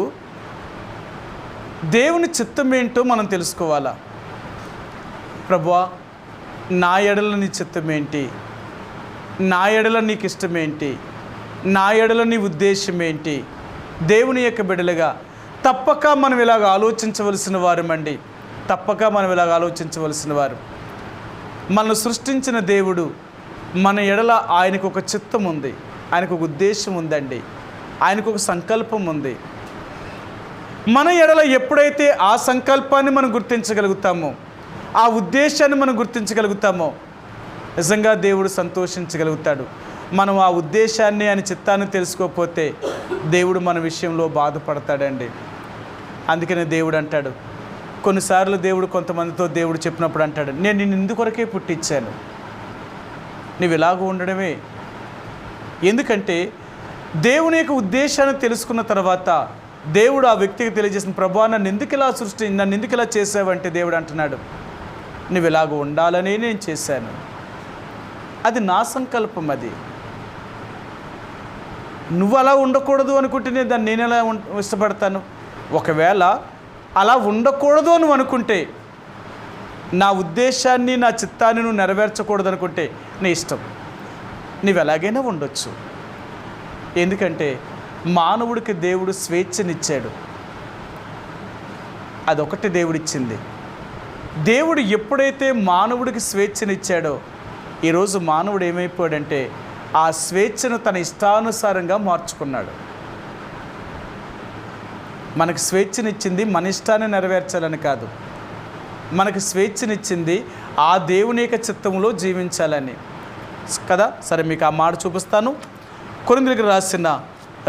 దేవుని చిత్తం ఏంటో మనం తెలుసుకోవాలా. ప్రభువా, నా ఎడల నీ చిత్తం ఏంటి? నా ఎడల నీకు ఇష్టమేంటి? నా ఎడల నీ ఉద్దేశం ఏంటి? దేవుని యొక్క బిడ్డలుగా తప్పక మనం ఇలాగ ఆలోచించవలసిన వారమండి. తప్పక మనం ఇలాగ ఆలోచించవలసిన వారు. మనల్ని సృష్టించిన దేవుడు మన ఎడల ఆయనకు ఒక చిత్తం ఉంది, ఆయనకు ఒక ఉద్దేశం ఉందండి, ఆయనకు ఒక సంకల్పం ఉంది. మన ఎడల ఎప్పుడైతే ఆ సంకల్పాన్ని మనం గుర్తించగలుగుతామో, ఆ ఉద్దేశాన్ని మనం గుర్తించగలుగుతామో, నిజంగా దేవుడు సంతోషించగలుగుతాడు. మనం ఆ ఉద్దేశాన్ని, ఆయన చిత్తాన్ని తెలుసుకోకపోతే దేవుడు మన విషయంలో బాధపడతాడండి. అందుకనే దేవుడు అంటాడు, కొన్నిసార్లు దేవుడు కొంతమందితో దేవుడు చెప్పినప్పుడు అంటాడు, నేను నిన్ను ఇందుకొరకే పుట్టించాను, నువ్వు ఇలాగ ఉండడమే. ఎందుకంటే దేవుని యొక్క ఉద్దేశాన్ని తెలుసుకున్న తర్వాత దేవుడు ఆ వ్యక్తికి తెలియజేసిన, ప్రభువా నన్ను ఎందుకు ఇలా చేసావంటే దేవుడు అంటున్నాడు, నువ్వు ఇలాగ ఉండాలనే నేను చేశాను, అది నా సంకల్పం, అది నువ్వు అలా ఉండకూడదు అనుకుంటేనే దాన్ని నేను ఎలా ఇష్టపడతాను. ఒకవేళ అలా ఉండకూడదు అని అనుకుంటే, నా ఉద్దేశాన్ని నా చిత్తాన్ని నువ్వు నెరవేర్చకూడదు అనుకుంటే నీ ఇష్టం, నువ్వు ఎలాగైనా ఉండొచ్చు. ఎందుకంటే మానవుడికి దేవుడు స్వేచ్ఛనిచ్చాడు, అదొకటి దేవుడిచ్చింది. దేవుడు ఎప్పుడైతే మానవుడికి స్వేచ్ఛనిచ్చాడో, ఈరోజు మానవుడు ఏమైపోయాడంటే ఆ స్వేచ్ఛను తన ఇష్టానుసారంగా మార్చుకున్నాడు. మనకు స్వేచ్ఛనిచ్చింది మన ఇష్టాన్ని నెరవేర్చాలని కాదు, మనకు స్వేచ్ఛనిచ్చింది ఆ దేవుని యొక్క చిత్తంలో జీవించాలని కదా. సరే, మీకు ఆ మాట చూపిస్తాను. కొరింథీయులకు రాసిన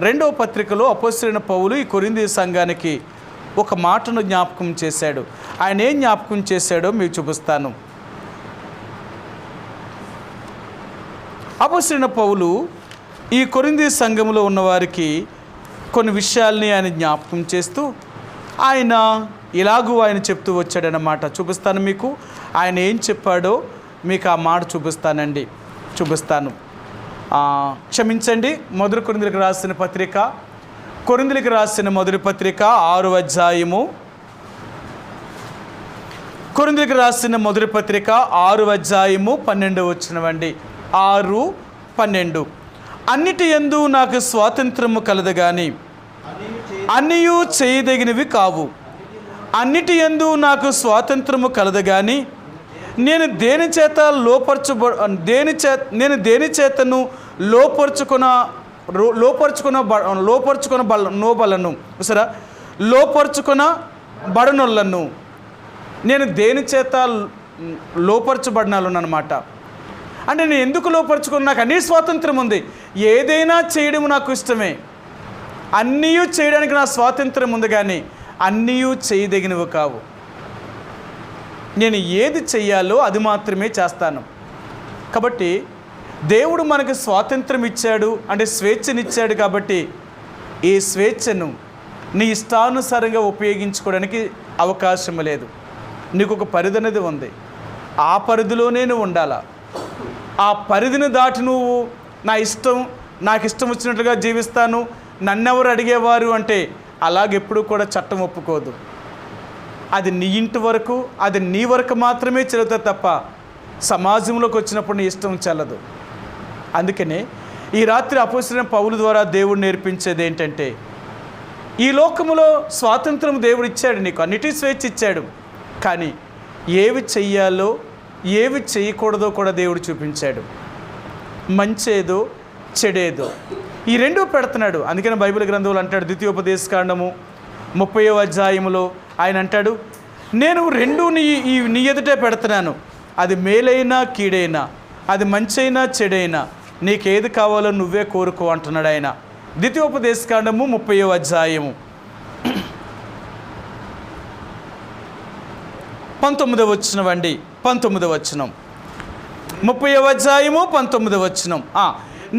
2వ పత్రికలో అపోస్తలుడైన పౌలు ఈ కొరింథీ సంఘానికి ఒక మాటను జ్ఞాపకం చేశాడు. ఆయన ఏం జ్ఞాపకం చేశాడో మీకు చూపిస్తాను. అపోస్తలుడైన పౌలు ఈ కొరింథీ సంఘంలో ఉన్నవారికి కొన్ని విషయాల్ని ఆయన జ్ఞాపకం చేస్తూ ఆయన చెప్తూ వచ్చాడన్నమాట. చూపిస్తాను మీకు. ఆయన ఏం చెప్పాడో మీకు ఆ మాట చూపిస్తాను. క్షమించండి. మొదటి కొరింథీయులకు రాసిన పత్రిక, కొరింథీయులకు రాసిన మొదటి పత్రిక 6వ అధ్యాయము, కొరింథీయులకు రాసిన మొదటి పత్రిక 6వ అధ్యాయము 12వ వచనమండి. 6:12. అన్నిటి యందు నాకు స్వాతంత్రము కలదు గాని అన్నియు చేయదగినవి కావు. అన్నిటి యందు నాకు స్వాతంత్రము కలదు గాని నేను దేని చేతను లోపరుచుకొనబడనొల్లను. నేను దేని చేత లోపరచబడినాలను అనమాట. అంటే నేను ఎందుకు లోపరుచుకుని, నాకు అన్ని స్వాతంత్రం ఉంది, ఏదైనా చేయడం నాకు ఇష్టమే, అన్నీ చేయడానికి నా స్వాతంత్రం ఉంది, కానీ అన్నీ చేయదగినవి కావు. నేను ఏది చెయ్యాలో అది మాత్రమే చేస్తాను. కాబట్టి దేవుడు మనకు స్వాతంత్రం ఇచ్చాడు, అంటే స్వేచ్ఛనిచ్చాడు. కాబట్టి ఈ స్వేచ్ఛను నీ ఇష్టానుసారంగా ఉపయోగించుకోవడానికి అవకాశం లేదు. నీకు ఒక పరిధి అనేది ఉంది, ఆ పరిధిలోనే నువ్వు ఉండాలా. ఆ పరిధిని దాటి నువ్వు నాకు ఇష్టం వచ్చినట్లుగా జీవిస్తాను, నన్నెవరు అడిగేవారు అంటే అలాగెప్పుడు కూడా చట్టం ఒప్పుకోదు. అది నీ ఇంటి వరకు, అది నీ వరకు మాత్రమే చెల్లుతుంది తప్ప సమాజంలోకి వచ్చినప్పుడు నీ ఇష్టం చెల్లదు. అందుకనే ఈ రాత్రి అపోస్తలుడైన పౌలు ద్వారా దేవుడు నేర్పించేది ఏంటంటే, ఈ లోకములో స్వాతంత్రం దేవుడు ఇచ్చాడు, నీకు అన్నిటి స్వేచ్ఛ ఇచ్చాడు, కానీ ఏవి చెయ్యాలో ఏవి చేయకూడదో కూడా దేవుడు చూపించాడు. మంచేదో చెడేదో ఈ రెండూ పెడుతున్నాడు. అందుకని బైబిల్ గ్రంథంలో అంటాడు, ద్వితీయోపదేశకాండము 30వ అధ్యాయములో ఆయన అంటాడు, నేను రెండూ నీ ఎదుటే పెడుతున్నాను, అది మేలైనా కీడైనా, అది మంచైనా చెడైనా, నీకేది కావాలో నువ్వే కోరుకో అంటున్నాడు ఆయన. ద్వితీయోపదేశకాండము 30వ అధ్యాయము 19వ వచనం అండి. 19వ వచనం, 30వ అధ్యాయము 19వ వచనం.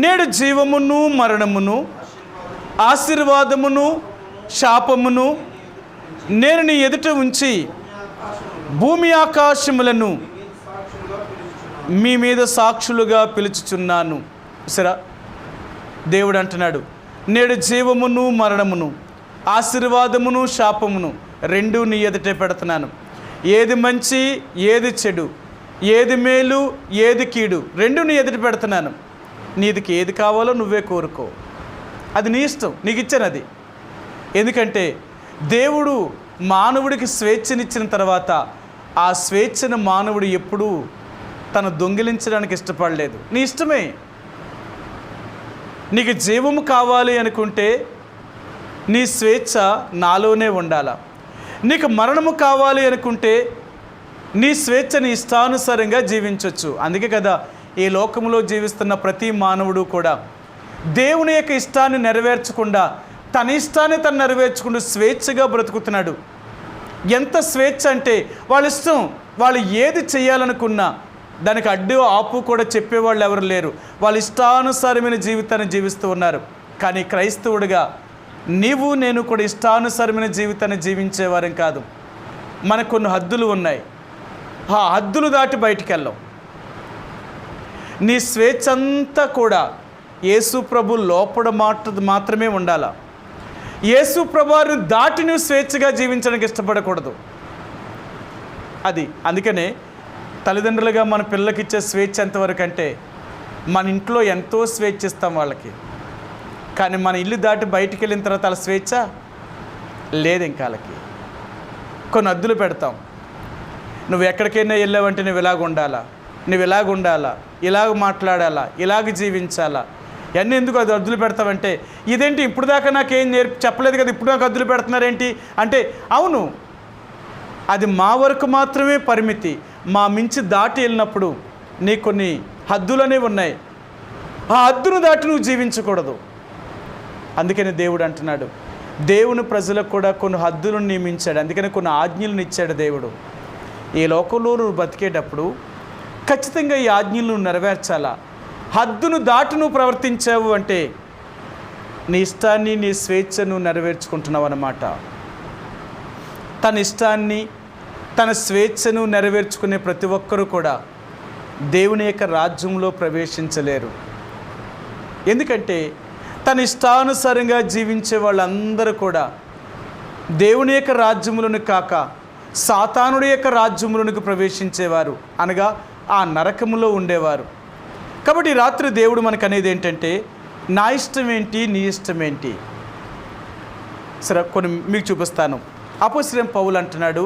నేడు జీవమును మరణమును, ఆశీర్వాదమును శాపమును నేను నీ ఎదుట ఉంచి భూమి ఆకాశములను మీ మీద సాక్షులుగా పిలుచుచున్నాను. సరే, దేవుడు అంటున్నాడు, నేడు జీవమును మరణమును, ఆశీర్వాదమును శాపమును రెండూ నీ ఎదుటే పెడుతున్నాను. ఏది మంచి ఏది చెడు, ఏది మేలు ఏది కీడు, రెండూ నీ ఎదుట పెడుతున్నాను. నీదికి ఏది కావాలో నువ్వే కోరుకో, అది నీ ఇష్టం, నీకు ఇచ్చాను అది. ఎందుకంటే దేవుడు మానవుడికి స్వేచ్ఛనిచ్చిన తర్వాత ఆ స్వేచ్ఛను మానవుడు ఎప్పుడూ తను దొంగిలించడానికి ఇష్టపడలేదు. నీ ఇష్టమే. నీకు జీవము కావాలి అనుకుంటే నీ స్వేచ్ఛ నాలోనే ఉండాల. నీకు మరణము కావాలి అనుకుంటే నీ స్వేచ్ఛ నీ ఇష్టానుసారంగా జీవించవచ్చు. అందుకే కదా ఈ లోకంలో జీవిస్తున్న ప్రతి మానవుడు కూడా దేవుని యొక్క ఇష్టాన్ని నెరవేర్చకుండా తన ఇష్టాన్ని తను నెరవేర్చుకుంటూ స్వేచ్ఛగా బ్రతుకుతున్నాడు. ఎంత స్వేచ్ఛ అంటే వాళ్ళ ఇష్టం, వాళ్ళు ఏది చేయాలనుకున్నా దానికి అడ్డు ఆపు కూడా చెప్పేవాళ్ళు ఎవరు లేరు. వాళ్ళ ఇష్టానుసారమైన జీవితాన్ని జీవిస్తూ ఉన్నారు. కానీ క్రైస్తవుడిగా నీవు నేను కూడా ఇష్టానుసరమైన జీవితాన్ని జీవించేవారం కాదు. మనకు కొన్ని హద్దులు ఉన్నాయి. ఆ హద్దులు దాటి బయటికి వెళ్ళాం. నీ స్వేచ్ఛ అంతా కూడా యేసు ప్రభు లోపల మాత్రమే ఉండాలా. యేసు ప్రభువుని దాటి నువ్వు స్వేచ్ఛగా జీవించడానికి ఇష్టపడకూడదు. అది అందుకనే తల్లిదండ్రులుగా మన పిల్లలకి ఇచ్చే స్వేచ్ఛ ఎంతవరకు అంటే, మన ఇంట్లో ఎంతో స్వేచ్ఛ ఇస్తాం వాళ్ళకి, కానీ మన ఇల్లు దాటి బయటికి వెళ్ళిన తర్వాత వాళ్ళ స్వేచ్ఛ లేదు. ఇంకా వాళ్ళకి కొన్ని హద్దులు పెడతాం. నువ్వు ఎక్కడికైనా వెళ్ళావంటే నువ్వు ఇలాగ ఉండాలా, నువ్వు ఇలాగ ఉండాలా, ఇలాగ మాట్లాడాలా, ఇలాగ జీవించాలా. ఇవన్నీ ఎందుకు అది హద్దులు పెడతావంటే, ఇదేంటి ఇప్పుడు దాకా నాకేం చెప్పలేదు కదా, ఇప్పుడు నాకు హద్దులు పెడుతున్నారేంటి అంటే, అవును అది మా వరకు మాత్రమే పరిమితి. మా మించి దాటి వెళ్ళినప్పుడు నీ కొన్ని హద్దులు అనేవి ఉన్నాయి. ఆ హద్దును దాటి నువ్వు జీవించకూడదు. అందుకని దేవుడు అంటున్నాడు, దేవుని ప్రజలకు కూడా కొన్ని హద్దులను నియమించాడు. అందుకని కొన్ని ఆజ్ఞలను ఇచ్చాడు దేవుడు. ఈ లోకంలో నువ్వు బతికేటప్పుడు ఖచ్చితంగా ఈ ఆజ్ఞలను నెరవేర్చాలా. హద్దును దాటి నువ్వు ప్రవర్తించావు అంటే నీ ఇష్టాన్ని, నీ స్వేచ్ఛను నెరవేర్చుకుంటున్నావు అన్నమాట. తన ఇష్టాన్ని, తన స్వేచ్ఛను నెరవేర్చుకునే ప్రతి ఒక్కరూ కూడా దేవుని యొక్క రాజ్యంలో ప్రవేశించలేరు. ఎందుకంటే తన ఇష్టానుసారంగా జీవించే వాళ్ళందరూ కూడా దేవుని యొక్క రాజ్యములను కాక సాతానుడి యొక్క రాజ్యములకు ప్రవేశించేవారు, అనగా ఆ నరకములో ఉండేవారు. కాబట్టి రాత్రి దేవుడు మనకు అనేది ఏంటంటే, నా ఇష్టం ఏంటి, నీ ఇష్టం ఏంటి? సరే కొన్ని మీకు చూపిస్తాను. అపోస్తలుడైన పౌలు అంటున్నాడు,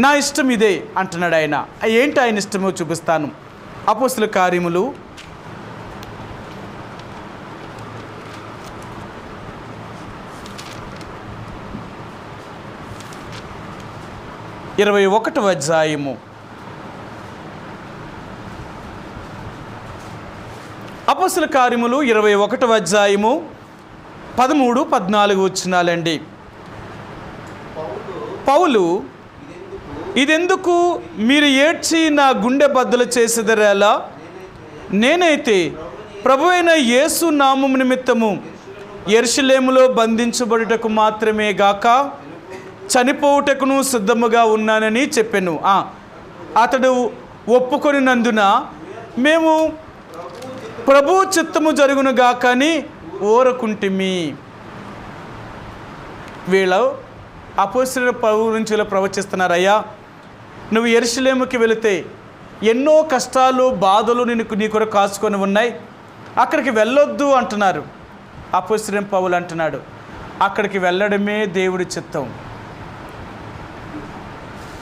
నా ఇష్టం ఇదే అంటున్నాడు. ఆయన ఏంటి ఆయన ఇష్టమో చూపిస్తాను. అపోస్తలుల కార్యములు 21వ అధ్యాయము. అపోస్తలుల కార్యములు 21వ అధ్యాయము 13, 14 వచనాలండి. పౌలు, ఇదెందుకు మీరు ఏడ్చి నా గుండె బద్దలు చేసేదరేలా? నేనైతే ప్రభువైన యేసు నామము నిమిత్తము యెరూషలేములో బంధించబడుటకు మాత్రమే గాక చనిపోవుటకును సిద్ధముగా ఉన్నానని చెప్పాను. అతడు ఒప్పుకొనినందున మేము ప్రభు చిత్తము జరుగును గాక అని ఓరకుంటిమి. వీళ్ళు అపోస్తలుల పౌలు నుంచి వీళ్ళు ప్రవచిస్తున్నారు, అయ్యా నువ్వు యెరూషలేముకి వెళితే ఎన్నో కష్టాలు, బాధలు నీ కొరకు కాచుకొని ఉన్నాయి, అక్కడికి వెళ్ళొద్దు అంటున్నారు. అపోస్తలుడైన పౌలు అంటున్నాడు, అక్కడికి వెళ్ళడమే దేవుడి చిత్తం.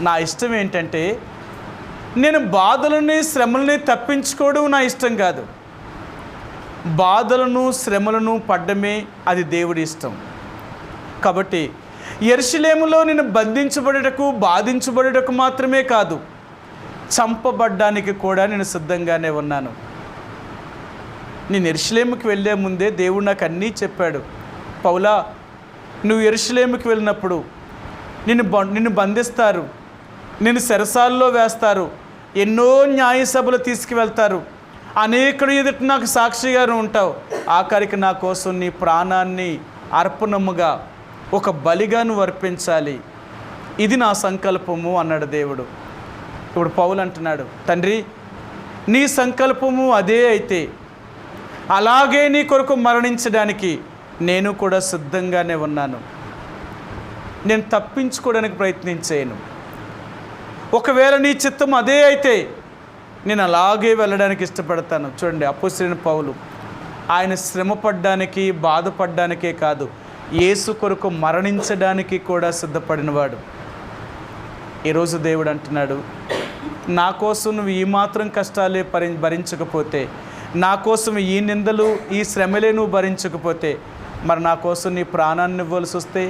నా ఇష్టం ఏంటంటే, నేను బాధలని, శ్రమలని తప్పించుకోవడం నా ఇష్టం కాదు. బాధలను, శ్రమలను పడ్డమే అది దేవుడి ఇష్టం. కాబట్టి యెరూషలేములో నేను బంధించబడుటకు, బాధించబడుటకు మాత్రమే కాదు, చంపబడ్డానికి కూడా నేను సిద్ధంగానే ఉన్నాను. నేను యెరూషలేముకి వెళ్ళే ముందే దేవుడు నాకు అన్నీ చెప్పాడు. పౌలా, నువ్వు యెరూషలేముకి వెళ్ళినప్పుడు నిన్ను బంధిస్తారు, నిన్ను చెరసాల్లో వేస్తారు, ఎన్నో న్యాయ సభలు తీసుకువెళ్తారు, అనేకుడు ఎదుట నాకు సాక్షిగా ఉంటావు, ఆఖరికి నా కోసం నీ ప్రాణాన్ని అర్పణముగా ఒక బలిగా నువ్వు అర్పించాలి, ఇది నా సంకల్పము అన్నాడు దేవుడు. ఇప్పుడు పౌలు అంటున్నాడు, తండ్రి నీ సంకల్పము అదే అయితే అలాగే నీ కొరకు మరణించడానికి నేను కూడా సిద్ధంగానే ఉన్నాను. నేను తప్పించుకోవడానికి ప్రయత్నించాను. ఒకవేళ నీ చిత్తం అదే అయితే నేను అలాగే వెళ్ళడానికి ఇష్టపడతాను. చూడండి, అపోస్తలుడైన పౌలు ఆయన శ్రమపడ్డానికి, బాధపడ్డానికే కాదు, యేసు కొరకు మరణించడానికి కూడా సిద్ధపడినవాడు. ఈరోజు దేవుడు అంటున్నాడు, నా కోసం నువ్వు ఈ మాత్రం కష్టాలే భరించకపోతే, నా కోసం ఈ నిందలు, ఈ శ్రమలే నువ్వు భరించకపోతే, మరి నా కోసం నీ ప్రాణాన్ని ఇవ్వాల్సి వస్తే?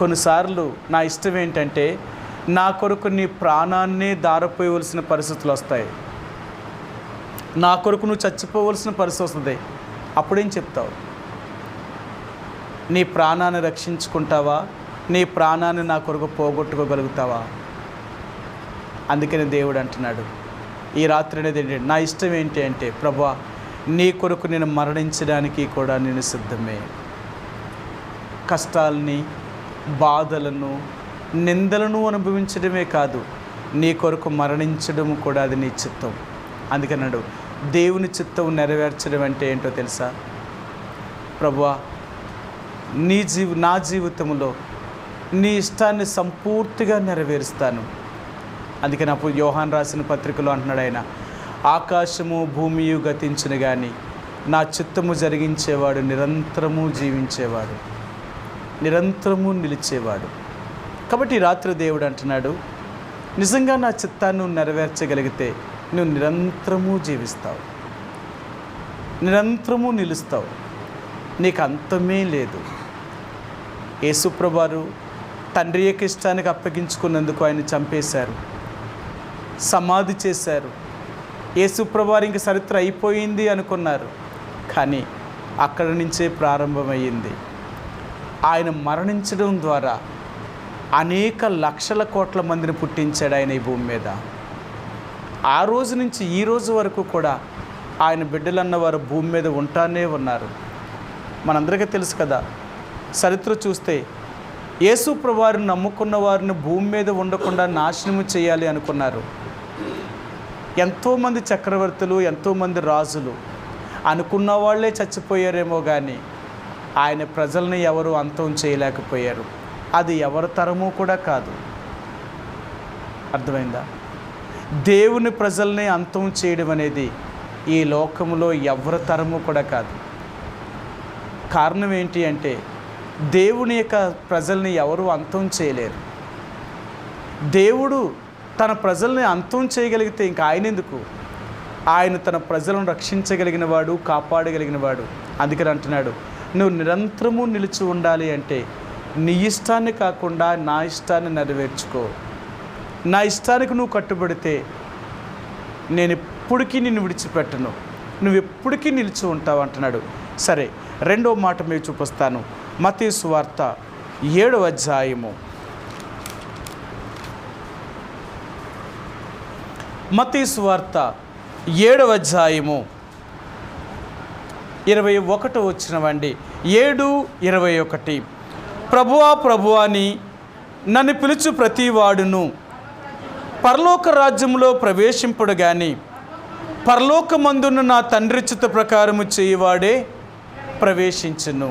కొన్నిసార్లు నా ఇష్టం ఏంటంటే, నా కొరకు నీ ప్రాణాన్ని దారపోయవలసిన పరిస్థితులు వస్తాయి, నా కొరకు నువ్వు చచ్చిపోవలసిన పరిస్థితి వస్తుంది. అప్పుడేం చెప్తావు? నీ ప్రాణాన్ని రక్షించుకుంటావా? నీ ప్రాణాన్ని నా కొరకు పోగొట్టుకోగలుగుతావా? అందుకని దేవుడు అంటున్నాడు, ఈ రాత్రి అనేది ఏంటంటే నా ఇష్టం ఏంటి అంటే ప్రభువా నీ కొరకు నేను మరణించడానికి కూడా నేను సిద్ధమే. కష్టాలని, బాధలను, నిందలను అనుభవించడమే కాదు, నీ కొరకు మరణించడం కూడా అది నీ చిత్తం. అందుకన్నాడు దేవుని చిత్తం నెరవేర్చడం అంటే ఏంటో తెలుసా? ప్రభువా నా జీవితంలో నీ ఇష్టాన్ని సంపూర్తిగా నెరవేరుస్తాను. అందుకని అప్పుడు యోహాన్ రాసిన పత్రికలో అంటున్నాడు ఆయన, ఆకాశము భూమియు గతించును కానీ నా చిత్తము జరిగించేవాడు నిరంతరము జీవించేవాడు, నిరంతరము నిలిచేవాడు. కాబట్టి రాత్రి దేవుడు అంటున్నాడు, నిజంగా నా చిత్తాన్ని నువ్వు నెరవేర్చగలిగితే నువ్వు నిరంతరము జీవిస్తావు, నిరంతరము నిలుస్తావు, నీకు అంతమే లేదు. యేసుప్రభువారు తండ్రి యొక్క ఇష్టానికి అప్పగించుకున్నందుకు ఆయన చంపేశారు, సమాధి చేశారు. యేసుప్రభువారు ఇంక చరిత్ర అయిపోయింది అనుకున్నారు, కానీ అక్కడి నుంచే ప్రారంభమయ్యింది. ఆయన మరణించడం ద్వారా అనేక లక్షల కోట్ల మందిని పుట్టించాడు ఆయన ఈ భూమి మీద. ఆ రోజు నుంచి ఈ రోజు వరకు కూడా ఆయన బిడ్డలన్నవారు భూమి మీద ఉంటానే ఉన్నారు. మనందరికీ తెలుసు కదా, చరిత్ర చూస్తే యేసు ప్రభువారిని నమ్ముకున్న వారిని భూమి మీద ఉండకుండా నాశనము చేయాలి అనుకున్నారు. ఎంతోమంది చక్రవర్తులు, ఎంతోమంది రాజులు అనుకున్న వాళ్ళే చచ్చిపోయారేమో కానీ ఆయన ప్రజల్ని ఎవరు అంతం చేయలేకపోయారు. అది ఎవరి తరము కూడా కాదు. అర్థమైందా? దేవుని ప్రజల్ని అంతం చేయడం అనేది ఈ లోకంలో ఎవరి తరము కూడా కాదు. కారణం ఏంటి అంటే దేవుని యొక్క ప్రజల్ని ఎవరు అంతం చేయలేరు. దేవుడు తన ప్రజల్ని అంతం చేయగలిగితే ఇంకా ఆయన ఎందుకు? ఆయన తన ప్రజలను రక్షించగలిగిన వాడు, కాపాడగలిగిన వాడు. అందుకని అంటున్నాడు, నువ్వు నిరంతరము నిలిచి ఉండాలి అంటే నీ ఇష్టాన్ని కాకుండా నా ఇష్టాన్ని నెరవేర్చుకో. నా ఇష్టానికి నువ్వు కట్టుబడితే నేను ఎప్పటికీ నిన్ను విడిచిపెట్టను, నువ్వు ఎప్పటికీ నిలిచి ఉంటావు అంటున్నాడు. సరే, రెండో మాట మీరు చూపిస్తాను. మత్తయి సువార్త 7వ అధ్యాయము, మత్తయి సువార్త 7వ అధ్యాయము 21 వచ్చినవండి. 7:21, ప్రభువా ప్రభువా అని నన్ను పిలుచు ప్రతివాడును పరలోక రాజ్యంలో ప్రవేశింపుడు గాని పరలోకమందున్న నా తండ్రి చిత్త ప్రకారము చేయువాడే ప్రవేశించును.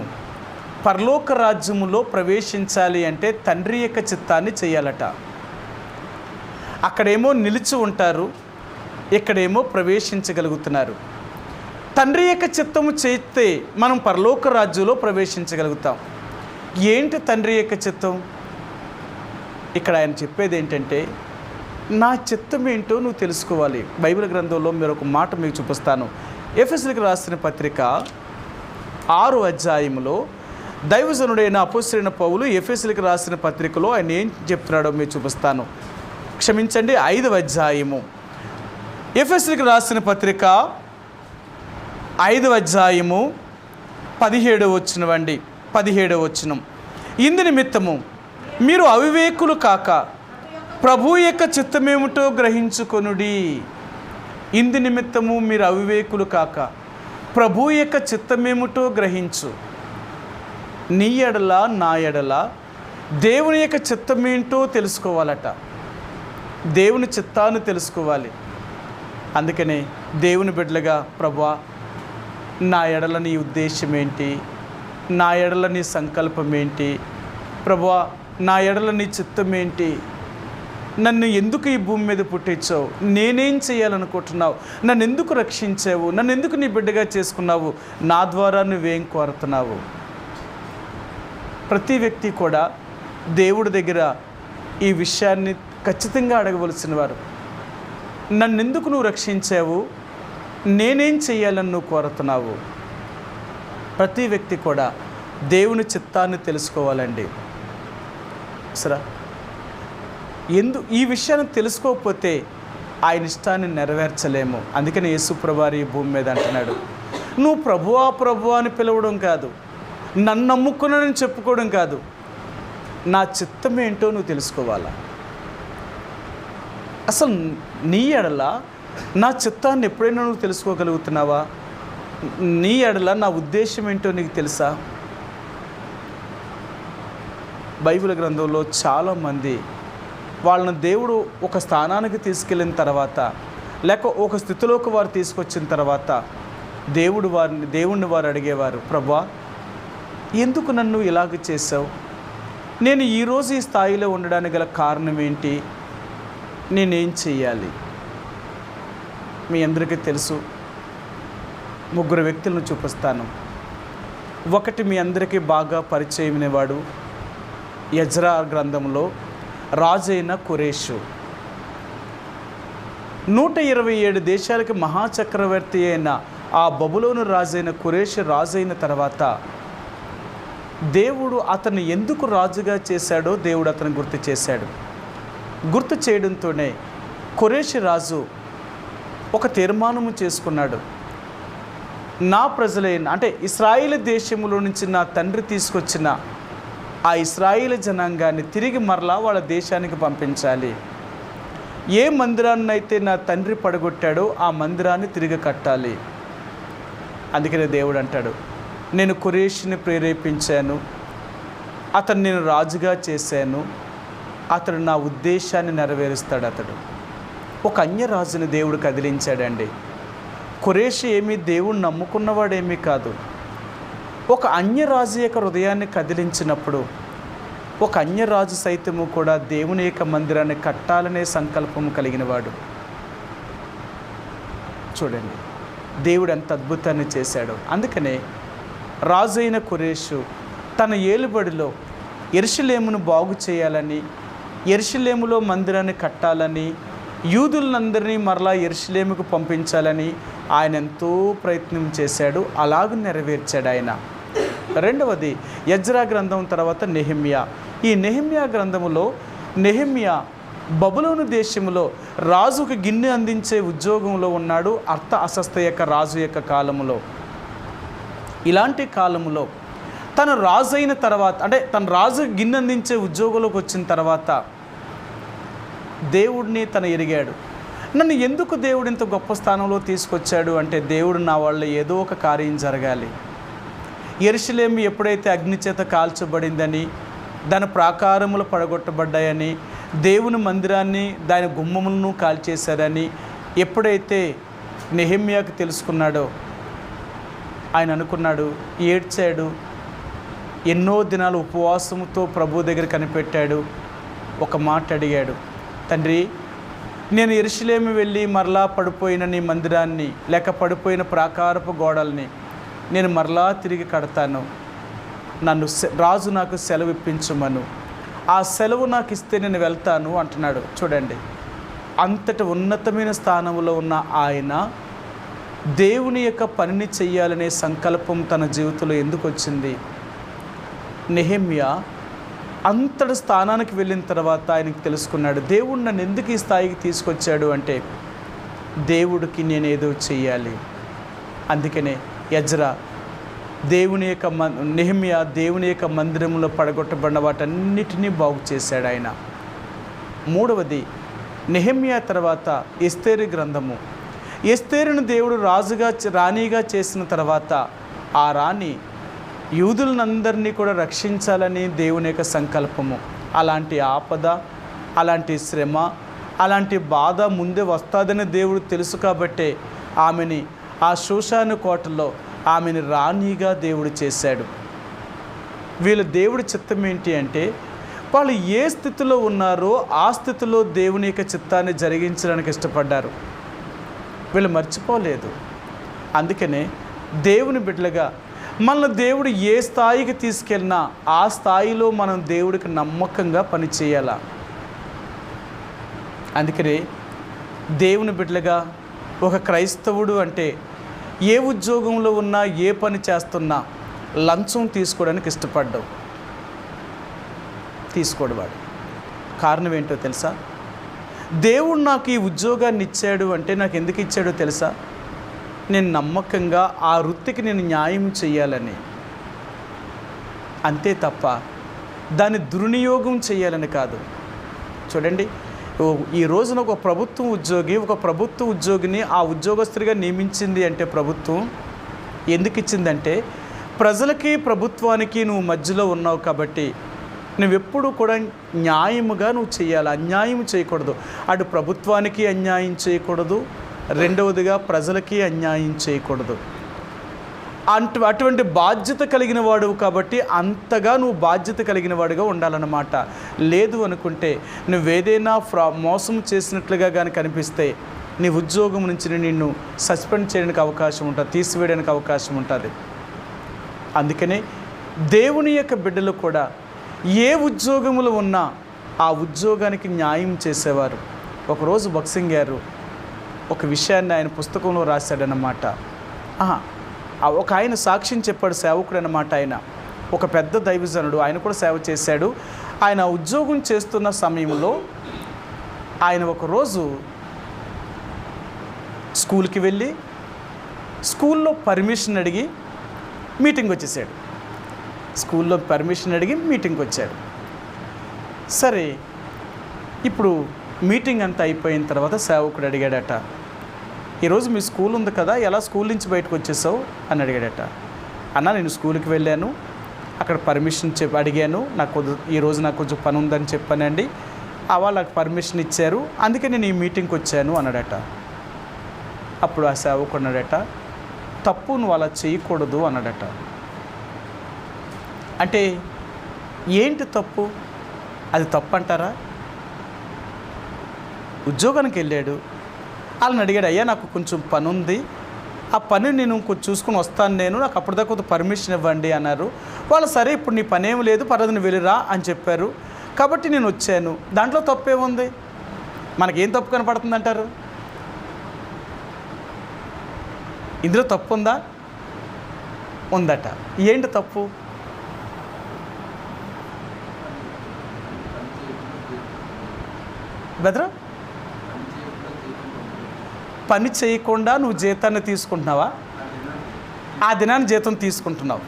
పరలోక రాజ్యములో ప్రవేశించాలి అంటే తండ్రి యొక్క చిత్తాన్ని చేయాలట. అక్కడేమో నిలిచి ఉంటారు, ఇక్కడేమో ప్రవేశించగలుగుతున్నారు. తండ్రి యొక్క చిత్తము చేస్తే మనం పరలోక రాజ్యంలో ప్రవేశించగలుగుతాం. ఏంటి తండ్రి యొక్క చిత్తం? ఇక్కడ ఆయన చెప్పేది ఏంటంటే, నా చిత్తం ఏంటో నువ్వు తెలుసుకోవాలి. బైబిల్ గ్రంథంలో మీరు ఒక మాట మీకు చూపిస్తాను. ఎఫెసీయులకు రాసిన పత్రిక 6వ అధ్యాయంలో దైవజనుడైన అపోస్తలుడైన పౌలు ఎఫెసీయులకు రాసిన పత్రికలో ఆయన ఏం చెప్తున్నాడో మీకు చూపిస్తాను. క్షమించండి, 5వ అధ్యాయము, ఎఫెసీయులకు రాసిన పత్రిక 5వ అధ్యాయము 17వ వచనమండి. 17వ వచనం, ఇందు నిమిత్తము మీరు అవివేకులు కాక ప్రభు యొక్క చిత్తమేమిటో గ్రహించుకొనుడి. ఇందు నిమిత్తము మీరు అవివేకులు కాక ప్రభు యొక్క చిత్తమేమిటో గ్రహించు. నీ ఎడల నా ఎడల దేవుని యొక్క చిత్తమేంటో తెలుసుకోవాలట. దేవుని చిత్తాన్ని తెలుసుకోవాలి. అందుకనే దేవుని బిడ్డలుగా, ప్రభువా నా ఎడల నీ ఉద్దేశం ఏంటి, నా ఎడల నీ సంకల్పం ఏంటి, ప్రభువా నా ఎడల నీ చిత్తం ఏంటి, నన్ను ఎందుకు ఈ భూమి మీద పుట్టించావు, నేనేం చేయాలనుకుంటున్నావు, నన్ను ఎందుకు రక్షించావు, నన్ను ఎందుకు నీ బిడ్డగా చేసుకున్నావు, నా ద్వారా నువ్వేం కోరుతున్నావు. ప్రతి వ్యక్తి కూడా దేవుడి దగ్గర ఈ విషయాన్ని ఖచ్చితంగా అడగవలసిన వారు. నన్నెందుకు నువ్వు రక్షించావు, నేనేం చేయాలని నువ్వు కోరుతున్నావు. ప్రతి వ్యక్తి కూడా దేవుని చిత్తాన్ని తెలుసుకోవాలండి. సరే, ఈ విషయాన్ని తెలుసుకోకపోతే ఆయన ఇష్టాన్ని నెరవేర్చలేము. అందుకని యేసుప్రభువారు ఈ భూమి మీద అంటున్నాడు, నువ్వు ప్రభువా ప్రభువా అని పిలవడం కాదు, నన్ను నమ్ముకున్నానని చెప్పుకోవడం కాదు, నా చిత్తం ఏంటో నువ్వు తెలుసుకోవాలా. అసలు నీ ఎడల నా చిత్తాన్ని ఎప్పుడైనా నువ్వు తెలుసుకోగలుగుతున్నావా? నీ ఎడల నా ఉద్దేశం ఏంటో నీకు తెలుసా? బైబిల్ గ్రంథంలో చాలామంది వాళ్ళని దేవుడు ఒక స్థానానికి తీసుకెళ్ళిన తర్వాత, లేక ఒక స్థితిలోకి వారు తీసుకొచ్చిన తర్వాత దేవుణ్ణి వారు అడిగేవారు, ప్రభువా ఎందుకు నన్ను ఇలాగ చేసావు? నేను ఈరోజు ఈ స్థాయిలో ఉండడానికి గల కారణం ఏంటి? నేనేం చెయ్యాలి? మీ అందరికీ తెలుసు, 3 వ్యక్తులను చూపిస్తాను. ఒకటి మీ అందరికీ బాగా పరిచయమైనవాడు, ఎజ్రా గ్రంథంలో రాజైన కోరెషు. 127 దేశాలకి మహాచక్రవర్తి అయిన ఆ బబులోను రాజైన కోరెషు రాజైన తర్వాత దేవుడు అతను ఎందుకు రాజుగా చేశాడో దేవుడు అతను గుర్తు చేశాడు. గుర్తు చేయడంతోనే కోరెషు రాజు ఒక తీర్మానము చేసుకున్నాడు. నా ప్రజలైన అంటే ఇశ్రాయేలు దేశంలో నుంచి నా తండ్రి తీసుకొచ్చిన ఆ ఇశ్రాయేలు జనాంగాన్ని తిరిగి మరలా వాళ్ళ దేశానికి పంపించాలి. ఏ మందిరాన్ని అయితే నా తండ్రి పడగొట్టాడో ఆ మందిరాన్ని తిరిగి కట్టాలి. అందుకనే దేవుడు అంటాడు, నేను కోరెషుని ప్రేరేపించాను, అతను నేను రాజుగా చేశాను, అతడు నా ఉద్దేశాన్ని నెరవేరుస్తాడు. అతడు ఒక అన్యరాజుని దేవుడు కదిలించాడండి. కోరెషు ఏమీ దేవుణ్ణి నమ్ముకున్నవాడేమీ కాదు. ఒక అన్యరాజు యొక్క హృదయాన్ని కదిలించినప్పుడు ఒక అన్యరాజు సైతము కూడా దేవుని యొక్క మందిరాన్ని కట్టాలనే సంకల్పం కలిగినవాడు. చూడండి దేవుడు ఎంత అద్భుతాన్ని చేశాడు. అందుకనే రాజు అయిన కోరెషు తన ఏలుబడిలో యెరూషలేమును బాగు చేయాలని, యెరూషలేములో మందిరాన్ని కట్టాలని, యూదులందరినీ మరలా యెరూషలేముకు పంపించాలని ఆయన ఎంతో ప్రయత్నం చేశాడు. అలాగ నెరవేర్చాడు ఆయన. రెండవది ఎజ్రా గ్రంథం తర్వాత నెహెమ్యా. ఈ నెహెమ్యా గ్రంథములో నెహెమ్యా బబులోను దేశంలో రాజుకు గిన్నె అందించే ఉద్యోగంలో ఉన్నాడు. అర్థ అశస్త యొక్క రాజు యొక్క కాలములో. ఇలాంటి కాలములో తను రాజు అయిన తర్వాత, అంటే తను రాజు గిన్నె అందించే ఉద్యోగంలోకి వచ్చిన తర్వాత దేవుడిని తను ఎరిగాడు. నన్ను ఎందుకు దేవుడు ఇంత గొప్ప స్థానంలో తీసుకొచ్చాడు అంటే, దేవుడు నా వల్ల ఏదో ఒక కార్యం జరగాలి. యెరూషలేము ఎప్పుడైతే అగ్ని చేత కాల్చబడిందని, దాని ప్రాకారములు పడగొట్టబడ్డాయని, దేవుని మందిరాన్ని దాని గుమ్మములను కాల్చేశారని ఎప్పుడైతే నెహెమ్యాకు తెలుసుకున్నాడో ఆయన అనుకున్నాడు, ఏడ్చాడు. ఎన్నో దినాలు ఉపవాసముతో ప్రభు దగ్గర కనిపెట్టాడు. ఒక మాట అడిగాడు, తండ్రి నేను యెరూషలేము వెళ్ళి మరలా పడిపోయిన నీ మందిరాన్ని, లేక పడిపోయిన ప్రాకారపు గోడల్ని నేను మరలా తిరిగి కడతాను. నన్ను రాజు నాకు సెలవు ఇప్పించమను, ఆ సెలవు నాకు ఇస్తే నేను వెళ్తాను అంటున్నాడు. చూడండి, అంతటి ఉన్నతమైన స్థానంలో ఉన్న ఆయన దేవుని యొక్క పనిని చెయ్యాలనే సంకల్పం తన జీవితంలో ఎందుకు వచ్చింది? నెహెమ్యా అంతటి స్థానానికి వెళ్ళిన తర్వాత ఆయనకు తెలుసుకున్నాడు, దేవుడు నన్ను ఎందుకు ఈ స్థాయికి తీసుకొచ్చాడు అంటే, దేవుడికి నేను ఏదో చెయ్యాలి. అందుకనే ఎజ్రా నెహెమ్యా దేవుని యొక్క మందిరంలో పడగొట్టబడిన వాటన్నిటినీ బాగు చేశాడు ఆయన. మూడవది నెహెమ్యా తర్వాత ఎస్తేరు గ్రంథము. ఎస్తేరును దేవుడు రాణిగా చేసిన తర్వాత ఆ రాణి యూదులందరినీ కూడా రక్షించాలని దేవుని యొక్క సంకల్పము. అలాంటి ఆపద, అలాంటి శ్రమ, అలాంటి బాధ ముందే వస్తుందని దేవుడు తెలుసు కాబట్టే ఆమెని ఆ షూషాను కోటలో ఆమెను రాణిగా దేవుడు చేశాడు. వీళ్ళ దేవుడి చిత్తం ఏంటి అంటే, వాళ్ళు ఏ స్థితిలో ఉన్నారో ఆ స్థితిలో దేవుని యొక్క చిత్తాన్ని జరిగించడానికి ఇష్టపడ్డారు. వీళ్ళు మర్చిపోలేదు. అందుకనే దేవుని బిడ్డలుగా మనల్ని దేవుడు ఏ స్థాయికి తీసుకెళ్ళినా ఆ స్థాయిలో మనం దేవుడికి నమ్మకంగా పనిచేయాల. అందుకనే దేవుని బిడ్డలుగా ఒక క్రైస్తవుడు అంటే ఏ ఉద్యోగంలో ఉన్నా, ఏ పని చేస్తున్నా లంచం తీసుకోవడానికి తీసుకోడు వాడు. కారణం ఏంటో తెలుసా? దేవుడు నాకు ఈ ఉద్యోగాన్ని ఇచ్చాడు అంటే నాకు ఎందుకు ఇచ్చాడో తెలుసా? నేను నమ్మకంగా ఆ వృత్తికి నేను న్యాయం చేయాలని, అంతే తప్ప దాన్ని దుర్వినియోగం చేయాలని కాదు. చూడండి, ఈ రోజున ఒక ప్రభుత్వ ఉద్యోగిని ఆ ఉద్యోగస్తుడిగా నియమించింది అంటే ప్రభుత్వం ఎందుకు ఇచ్చిందంటే, ప్రజలకి ప్రభుత్వానికి నువ్వు మధ్యలో ఉన్నావు కాబట్టి నువ్వెప్పుడు కూడా న్యాయముగా నువ్వు చేయాలి, అన్యాయం చేయకూడదు. అటు ప్రభుత్వానికి అన్యాయం చేయకూడదు, రెండవదిగా ప్రజలకి అన్యాయం చేయకూడదు. అటువంటి బాధ్యత కలిగిన వాడు కాబట్టి అంతగా నువ్వు బాధ్యత కలిగిన వాడిగా ఉండాలన్నమాట. లేదు అనుకుంటే నువ్వేదైనా మోసం చేసినట్లుగా కానీ కనిపిస్తే నీ ఉద్యోగం నుంచి నిన్ను సస్పెండ్ చేయడానికి అవకాశం ఉంటుంది, తీసివేయడానికి అవకాశం ఉంటుంది. అందుకనే దేవుని యొక్క బిడ్డలు కూడా ఏ ఉద్యోగములు ఉన్నా ఆ ఉద్యోగానికి న్యాయం చేసేవారు. ఒకరోజు భక్సింగ్ గారు ఒక విషయాన్ని ఆయన పుస్తకంలో రాశాడన్నమాట. ఒక ఆయన సాక్ష్యం చెప్పాడు, సేవకుడు అన్నమాట. ఆయన ఒక పెద్ద దైవజనుడు, ఆయన కూడా సేవ చేశాడు. ఆయన ఉద్యోగం చేస్తున్న సమయంలో ఆయన ఒకరోజు స్కూల్కి వెళ్ళి స్కూల్లో పర్మిషన్ అడిగి మీటింగ్ వచ్చేసాడు. స్కూల్లో పర్మిషన్ అడిగి మీటింగ్కి వచ్చాడు. సరే, ఇప్పుడు మీటింగ్ అంతా అయిపోయిన తర్వాత సేవకుడు అడిగాడట, ఈరోజు మీ స్కూల్ ఉంది కదా, ఎలా స్కూల్ నుంచి బయటకు వచ్చేసావు అని అడిగాడట. అన్న, నేను స్కూల్కి వెళ్ళాను, అక్కడ పర్మిషన్ అడిగాను, ఈరోజు నాకు కొంచెం పని ఉందని చెప్పానండి, వాళ్ళకి పర్మిషన్ ఇచ్చారు, అందుకే నేను ఈ మీటింగ్కి వచ్చాను అన్నాడట. అప్పుడు ఆ సేవకుడు అన్నాడట, తప్పు, నువ్వు అలా చేయకూడదు అన్నాడట. అంటే ఏంటి తప్పు? అది తప్పు అంటారా? ఉద్యోగానికి వెళ్ళాడు, వాళ్ళని అడిగాడు, అయ్యా నాకు కొంచెం పని ఉంది, ఆ పని నేను కొంచెం చూసుకుని వస్తాను, నాకు అప్పటిదాకా కొంత పర్మిషన్ ఇవ్వండి అన్నారు. వాళ్ళు సరే, ఇప్పుడు నీ పని ఏమి లేదు, పర్వాలేదు నువ్వు వెళ్ళిరా అని చెప్పారు, కాబట్టి నేను వచ్చాను. దాంట్లో తప్పేముంది? మనకేం తప్పు కనపడుతుంది అంటారు? ఇందులో తప్పు ఉందా? ఉందట. ఏంటి తప్పు? బెదరా, పని చేయకుండా నువ్వు జీతాన్ని తీసుకుంటున్నావా? ఆ దినాన్ని జీతం తీసుకుంటున్నావు,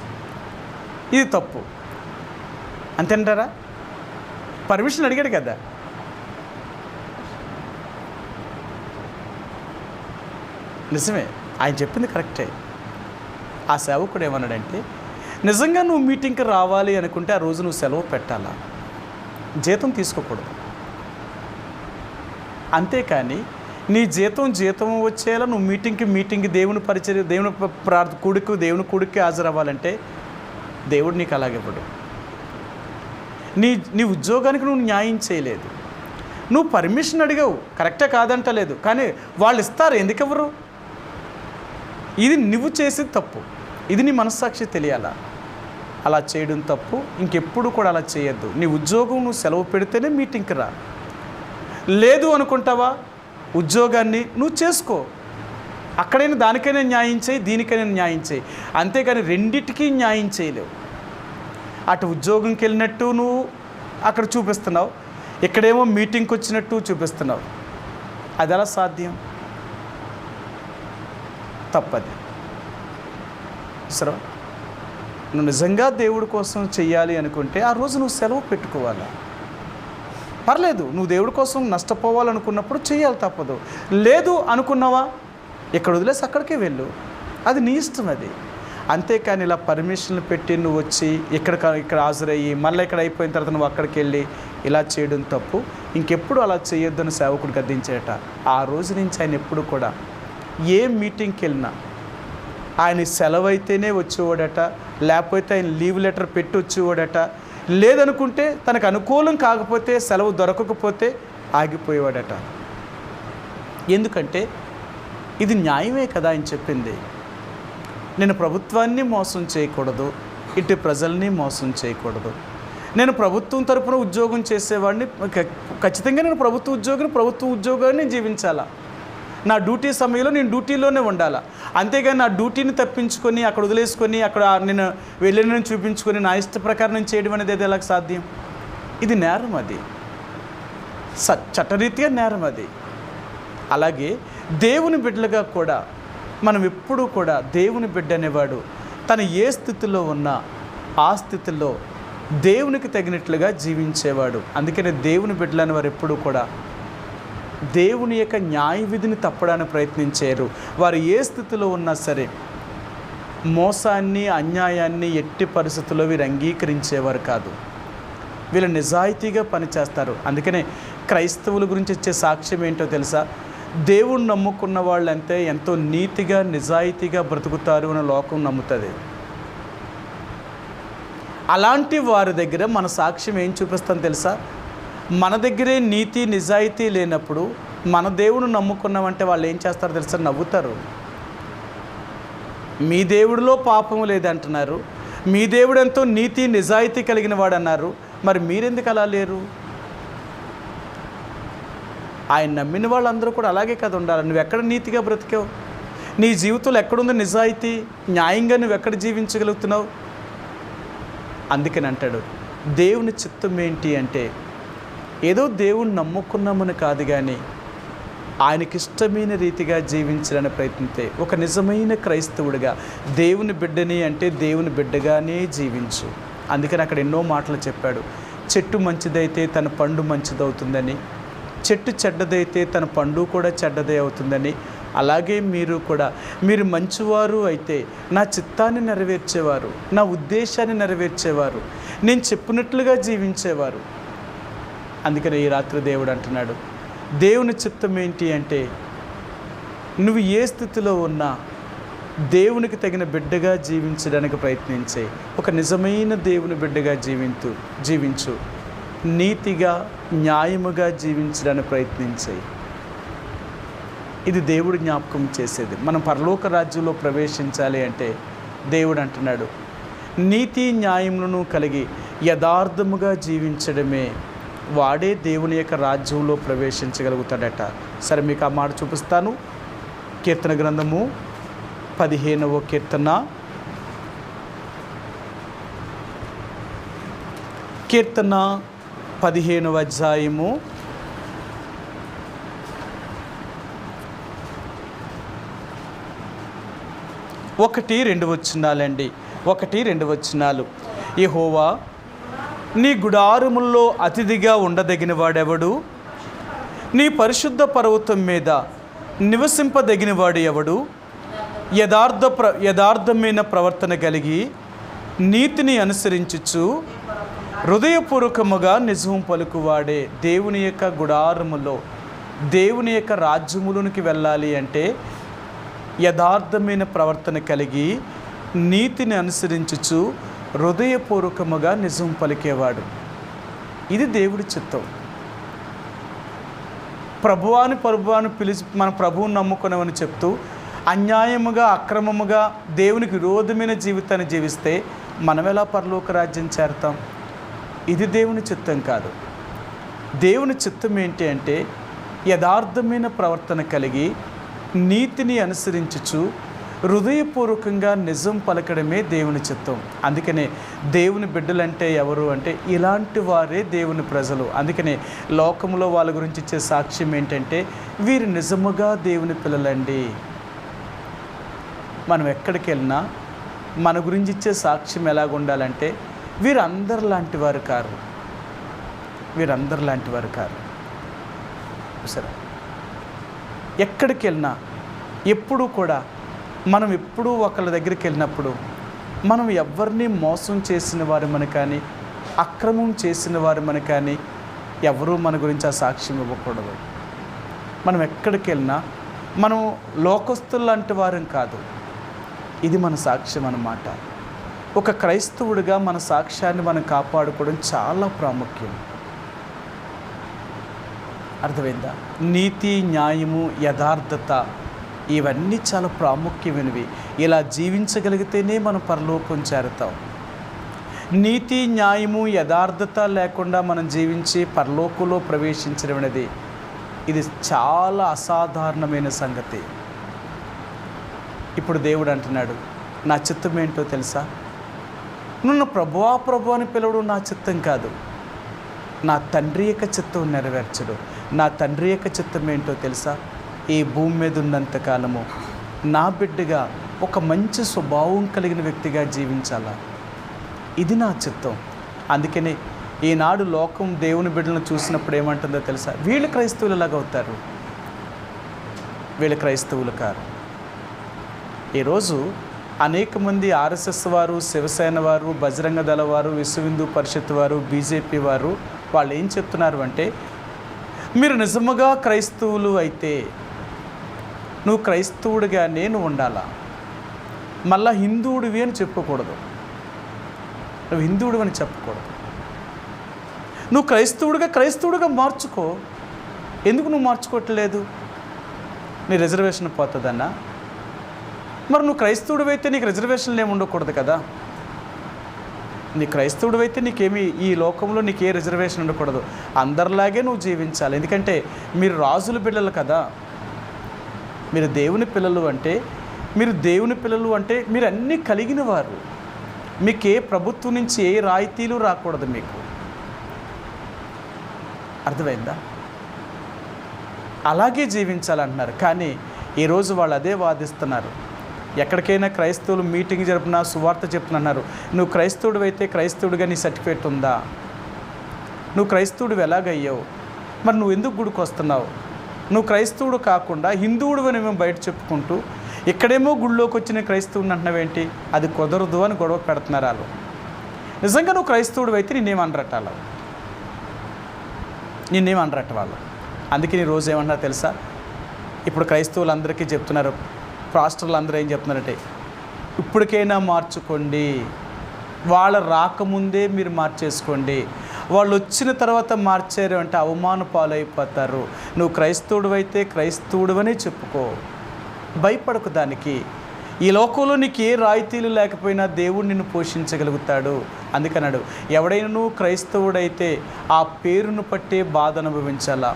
ఇది తప్పు అంతేంటారా? పర్మిషన్ అడిగాడు కదా. నిజమే, ఆయన చెప్పింది కరెక్టే. ఆ సేవకుడు ఏమన్నాడంటే, నిజంగా నువ్వు మీటింగ్కి రావాలి అనుకుంటే ఆ రోజు నువ్వు సెలవు పెట్టాలా, జీతం తీసుకోకూడదు. అంతేకాని నీ జీతం వచ్చేలా నువ్వు మీటింగ్కి దేవుని పరిచర్య, దేవుని కూడికి హాజరవ్వాలంటే దేవుడు నీకు అలాగివ్వడు. నీ ఉద్యోగానికి నువ్వు న్యాయం చేయలేదు. నువ్వు పర్మిషన్ అడిగావు, కరెక్టే కాదంటలేదు, కానీ వాళ్ళు ఇస్తారు, ఎందుకు ఇవ్వరు? ఇది నువ్వు చేసేది తప్పు, ఇది నీ మనస్సాక్షి తెలియాలా. అలా చేయడం తప్పు, ఇంకెప్పుడు కూడా అలా చేయొద్దు. నీ ఉద్యోగం నువ్వు సెలవు పెడితేనే మీటింగ్కి రా. లేదు అనుకుంటావా, ఉద్యోగాన్ని నువ్వు చేసుకో, అక్కడైనా దానికైనా న్యాయం చేయి, దీనికైనా న్యాయం చేయి. అంతేకాని రెండిటికీ న్యాయం చేయలేవు. అటు ఉద్యోగంకి వెళ్ళినట్టు నువ్వు అక్కడ చూపిస్తున్నావు, ఇక్కడేమో మీటింగ్కి వచ్చినట్టు చూపిస్తున్నావు. అది ఎలా సాధ్యం? తప్పది. సరే, నువ్వు నిజంగా దేవుడి కోసం చెయ్యాలి అనుకుంటే ఆ రోజు నువ్వు సెలవు పెట్టుకోవాలి. పర్లేదు, నువ్వు దేవుడి కోసం నష్టపోవాలనుకున్నప్పుడు చేయాలి, తప్పదు. లేదు అనుకున్నావా, ఇక్కడ వదిలేసి అక్కడికే వెళ్ళు, అది నీ ఇష్టం. అది అంతేకాని ఇలా పర్మిషన్లు పెట్టి నువ్వు వచ్చి ఇక్కడ హాజరయ్యి మళ్ళీ ఇక్కడ అయిపోయిన తర్వాత నువ్వు అక్కడికి వెళ్ళి ఇలా చేయడం తప్పు. ఇంకెప్పుడు అలా చేయొద్దని సేవకుడు గద్దించేట. ఆ రోజు నుంచి ఆయన ఎప్పుడు కూడా ఏ మీటింగ్కి వెళ్ళినా ఆయన సెలవు అయితేనే వచ్చేవాడట, లేకపోతే ఆయన లీవ్ లెటర్ పెట్టి వచ్చేవాడట. లేదనుకుంటే తనకు అనుకూలం కాకపోతే, సెలవు దొరకకపోతే ఆగిపోయేవాడట. ఎందుకంటే ఇది న్యాయమే కదా ఆయన చెప్పింది. నేను ప్రభుత్వాన్ని మోసం చేయకూడదు, ఇటు ప్రజల్ని మోసం చేయకూడదు. నేను ప్రభుత్వం తరపున ఉద్యోగం చేసేవాడిని, ఖచ్చితంగా నేను ప్రభుత్వ ఉద్యోగాన్ని జీవించాలా. నా డ్యూటీ సమయంలో నేను డ్యూటీలోనే ఉండాలా. అంతేగాని నా డ్యూటీని తప్పించుకొని అక్కడ వదిలేసుకొని అక్కడ నేను వెళ్ళిన చూపించుకొని నా ఇష్ట ప్రకారం నేను చేయడం అనేది అది ఎలా సాధ్యం? ఇది నేరం, అది చట్టరీత్యా నేరం అది. అలాగే దేవుని బిడ్డలుగా కూడా మనం ఎప్పుడూ కూడా దేవుని బిడ్డ అనేవాడు తను ఏ స్థితిలో ఉన్నా ఆ స్థితిలో దేవునికి తగినట్లుగా జీవించేవాడు. అందుకనే దేవుని బిడ్డలని వారు ఎప్పుడూ కూడా దేవుని యొక్క న్యాయ విధిని తప్పడానికి ప్రయత్నించారు. వారు ఏ స్థితిలో ఉన్నా సరే మోసాన్ని, అన్యాయాన్ని ఎట్టి పరిస్థితుల్లో వీరు అంగీకరించేవారు కాదు. వీళ్ళు నిజాయితీగా పనిచేస్తారు. అందుకనే క్రైస్తవుల గురించి ఇచ్చే సాక్ష్యం ఏంటో తెలుసా? దేవుణ్ణి నమ్ముకున్న వాళ్ళంతే ఎంతో నీతిగా, నిజాయితీగా బ్రతుకుతారు అని లోకం నమ్ముతుంది. అలాంటి వారి దగ్గర మన సాక్ష్యం ఏం చూపిస్తాం తెలుసా? మన దగ్గరే నీతి, నిజాయితీ లేనప్పుడు మన దేవుడు నమ్ముకున్నామంటే వాళ్ళు ఏం చేస్తారో తెలుసా? నవ్వుతారు. మీ దేవుడిలో పాపము లేదంటున్నారు, మీ దేవుడు ఎంతో నీతి, నిజాయితీ కలిగిన వాడు అన్నారు, మరి మీరెందుకు అలా లేరు? ఆయన నమ్మిన వాళ్ళందరూ కూడా అలాగే కదా ఉండాలి. నువ్వు ఎక్కడ నీతిగా బ్రతికావు? నీ జీవితంలో ఎక్కడుంది నిజాయితీ? న్యాయంగా నువ్వు ఎక్కడ జీవించగలుగుతున్నావు? అందుకని అంటాడు, దేవుని చిత్తం ఏంటి అంటే ఏదో దేవుణ్ణి నమ్ముకున్నామని కాదు, కానీ ఆయనకిష్టమైన రీతిగా జీవించాలని ప్రయత్నితే ఒక నిజమైన క్రైస్తవుడిగా దేవుని బిడ్డని అంటే దేవుని బిడ్డగానే జీవించు. అందుకని అక్కడ ఎన్నో మాటలు చెప్పాడు. చెట్టు మంచిదైతే తన పండు మంచిదవుతుందని, చెట్టు చెడ్డదైతే తన పండు కూడా చెడ్డదే అవుతుందని, అలాగే మీరు కూడా మీరు మంచివారు అయితే నా చిత్తాన్ని నెరవేర్చేవారు, నా ఉద్దేశాన్ని నెరవేర్చేవారు, నేను చెప్పినట్లుగా జీవించేవారు. అందుకని ఈ రాత్రి దేవుడు అంటున్నాడు, దేవుని చిత్తం ఏంటి అంటే నువ్వు ఏ స్థితిలో ఉన్నా దేవునికి తగిన బిడ్డగా జీవించడానికి ప్రయత్నించే ఒక నిజమైన దేవుని బిడ్డగా జీవించు. నీతిగా, న్యాయముగా జీవించడానికి ప్రయత్నించే. ఇది దేవుడు జ్ఞాపకం చేసేది. మనం పరలోక రాజ్యంలో ప్రవేశించాలి అంటే దేవుడు అంటున్నాడు, నీతి న్యాయములను కలిగి యథార్థముగా జీవించడమే వాడే దేవుని యొక్క రాజ్యంలో ప్రవేశించగలుగుతాడట. సరే, మీకు ఆ మాట చూపిస్తాను. కీర్తన గ్రంథము 15వ కీర్తన 15వ అధ్యాయము 1-2 వచనాలండి. 1-2 వచనాలు. యెహోవా, నీ గుడారముల్లో అతిథిగా ఉండదగిన వాడెవడు? నీ పరిశుద్ధ పర్వతం మీద నివసింపదగిన వాడు ఎవడు? యథార్థమైన ప్రవర్తన కలిగి నీతిని అనుసరించుచు హృదయపూర్వకముగా నిజం పలుకువాడే. దేవుని యొక్క గుడారములో, దేవుని యొక్క రాజ్యములోనికి వెళ్ళాలి అంటే యథార్థమైన ప్రవర్తన కలిగి నీతిని అనుసరించుచు హృదయపూర్వకముగా నిజం పలికేవాడు. ఇది దేవుడి చిత్తం. ప్రభువాని పిలిచి మన ప్రభువుని నమ్ముకున్నామని చెప్తూ అన్యాయముగా, అక్రమముగా దేవునికి విరోధమైన జీవితాన్ని జీవిస్తే మనం ఎలా పరలోక రాజ్యం చేరతాం? ఇది దేవుని చిత్తం కాదు. దేవుని చిత్తం ఏంటి అంటే యథార్థమైన ప్రవర్తన కలిగి నీతిని అనుసరించుచు హృదయపూర్వకంగా నిజం పలకడమే దేవుని చిత్తం. అందుకనే దేవుని బిడ్డలంటే ఎవరు అంటే ఇలాంటి వారే దేవుని ప్రజలు. అందుకనే లోకంలో వాళ్ళ గురించి ఇచ్చే సాక్ష్యం ఏంటంటే వీరు నిజముగా దేవుని పిల్లలండి. మనం ఎక్కడికి వెళ్ళినా మన గురించి ఇచ్చే సాక్ష్యం ఎలాగ ఉండాలంటే వీరందరు లాంటి వారు కారు, వీరందరు లాంటి వారు కారు. సరే, ఎక్కడికి వెళ్ళినా ఎప్పుడూ కూడా మనం ఎప్పుడూ ఒకళ్ళ దగ్గరికి వెళ్ళినప్పుడు మనం ఎవరిని మోసం చేసిన వారమని కానీ, అక్రమం చేసిన వారమని కానీ ఎవరూ మన గురించి ఆ సాక్ష్యం ఇవ్వకూడదు. మనం ఎక్కడికి వెళ్ళినా మనం లోకస్తులు లాంటి వారం కాదు. ఇది మన సాక్ష్యం అన్నమాట. ఒక క్రైస్తవుడిగా మన సాక్ష్యాన్ని మనం కాపాడుకోవడం చాలా ప్రాముఖ్యం. అర్థమైందా? నీతి, న్యాయము, యథార్థత ఇవన్నీ చాలా ప్రాముఖ్యమైనవి. ఇలా జీవించగలిగితేనే మనం పరలోకం చేరుతాం. నీతి, న్యాయము, యథార్థత లేకుండా మనం జీవించి పరలోకంలో ప్రవేశించడం అనేది ఇది చాలా అసాధారణమైన సంగతి. ఇప్పుడు దేవుడు అంటున్నాడు, నా చిత్తం ఏంటో తెలుసా? నన్ను ప్రభువా ప్రభు అని పిలవడం నా చిత్తం కాదు, నా తండ్రి యొక్క చిత్తం నెరవేర్చడు. నా తండ్రి యొక్క చిత్తం ఏంటో తెలుసా? ఈ భూమి మీద ఉన్నంతకాలము నా బిడ్డగా ఒక మంచి స్వభావం కలిగిన వ్యక్తిగా జీవించాలా. ఇది నా చిత్తం. అందుకనే ఈనాడు లోకం దేవుని బిడ్డలను చూసినప్పుడు ఏమంటుందో తెలుసా? వీళ్ళు క్రైస్తవులలాగా అవుతారు, వీళ్ళు క్రైస్తవులు కారు. ఈరోజు అనేక మంది ఆర్ఎస్ఎస్ వారు, శివసేన వారు, బజరంగ దళ వారు, విశ్వ హిందూ పరిషత్ వారు, బీజేపీ వారు వాళ్ళు ఏం చెప్తున్నారు అంటే, మీరు నిజముగా క్రైస్తవులు అయితే నువ్వు క్రైస్తవుడిగానే నువ్వు ఉండాలా, మళ్ళా హిందువుడివి అని చెప్పకూడదు, నువ్వు హిందువుడివి అని చెప్పకూడదు. నువ్వు క్రైస్తవుడిగా మార్చుకో. ఎందుకు నువ్వు మార్చుకోవట్లేదు? నీ రిజర్వేషన్ పోతుందన్నా? మరి నువ్వు క్రైస్తవుడివి అయితే నీకు రిజర్వేషన్లు ఏమి ఉండకూడదు కదా? నీ క్రైస్తవుడివి అయితే నీకేమి ఈ లోకంలో నీకు ఏ రిజర్వేషన్ ఉండకూడదు, అందరిలాగే నువ్వు జీవించాలి. ఎందుకంటే మీరు రాజుల పిల్లలు కదా, మీరు దేవుని పిల్లలు అంటే మీరు అన్నీ కలిగిన వారు. మీకు ఏ ప్రభుత్వం నుంచి ఏ రాయితీలు రాకూడదు, మీకు అర్థమైందా? అలాగే జీవించాలంటున్నారు. కానీ ఈరోజు వాళ్ళు అదే వాదిస్తున్నారు. ఎక్కడికైనా క్రైస్తవులు మీటింగ్ జరిపినా సువార్త చెప్తున్నారు, నువ్వు క్రైస్తవుడు అయితే క్రైస్తవుడిగా నీ సర్టిఫికేట్ ఉందా? నువ్వు క్రైస్తవుడు ఎలాగయ్యావు? మరి నువ్వు ఎందుకు గుడికి వస్తున్నావు? నువ్వు క్రైస్తవుడు కాకుండా హిందువుడు అని మేము బయట చెప్పుకుంటూ ఇక్కడేమో గుళ్ళోకి వచ్చిన క్రైస్తవుని అంటున్నావేంటి? అది కుదరదు అని గొడవ పెడుతున్నారు వాళ్ళు. నిజంగా నువ్వు క్రైస్తవుడు అయితే నిన్నేమనరట వాళ్ళు. అందుకే నీ రోజు ఏమన్నారు తెలుసా? ఇప్పుడు క్రైస్తవులందరికీ చెప్తున్నారు, పాస్టర్లు అందరూ ఏం చెప్తున్నారంటే, ఇప్పటికైనా మార్చుకోండి, వాళ్ళ రాకముందే మీరు మార్చేసుకోండి, వాళ్ళు వచ్చిన తర్వాత మార్చారు అంటే అవమాన పాలైపోతారు. నువ్వు క్రైస్తవుడు అయితే క్రైస్తవుడువనే చెప్పుకో, భయపడకు దానికి. ఈ లోకంలో నీకు ఏ రాయితీలు లేకపోయినా దేవుడు నిన్ను పోషించగలుగుతాడు. అందుకన్నాడు, ఎవడైనా నువ్వు క్రైస్తవుడైతే ఆ పేరును పట్టే బాధ అనుభవించాలా.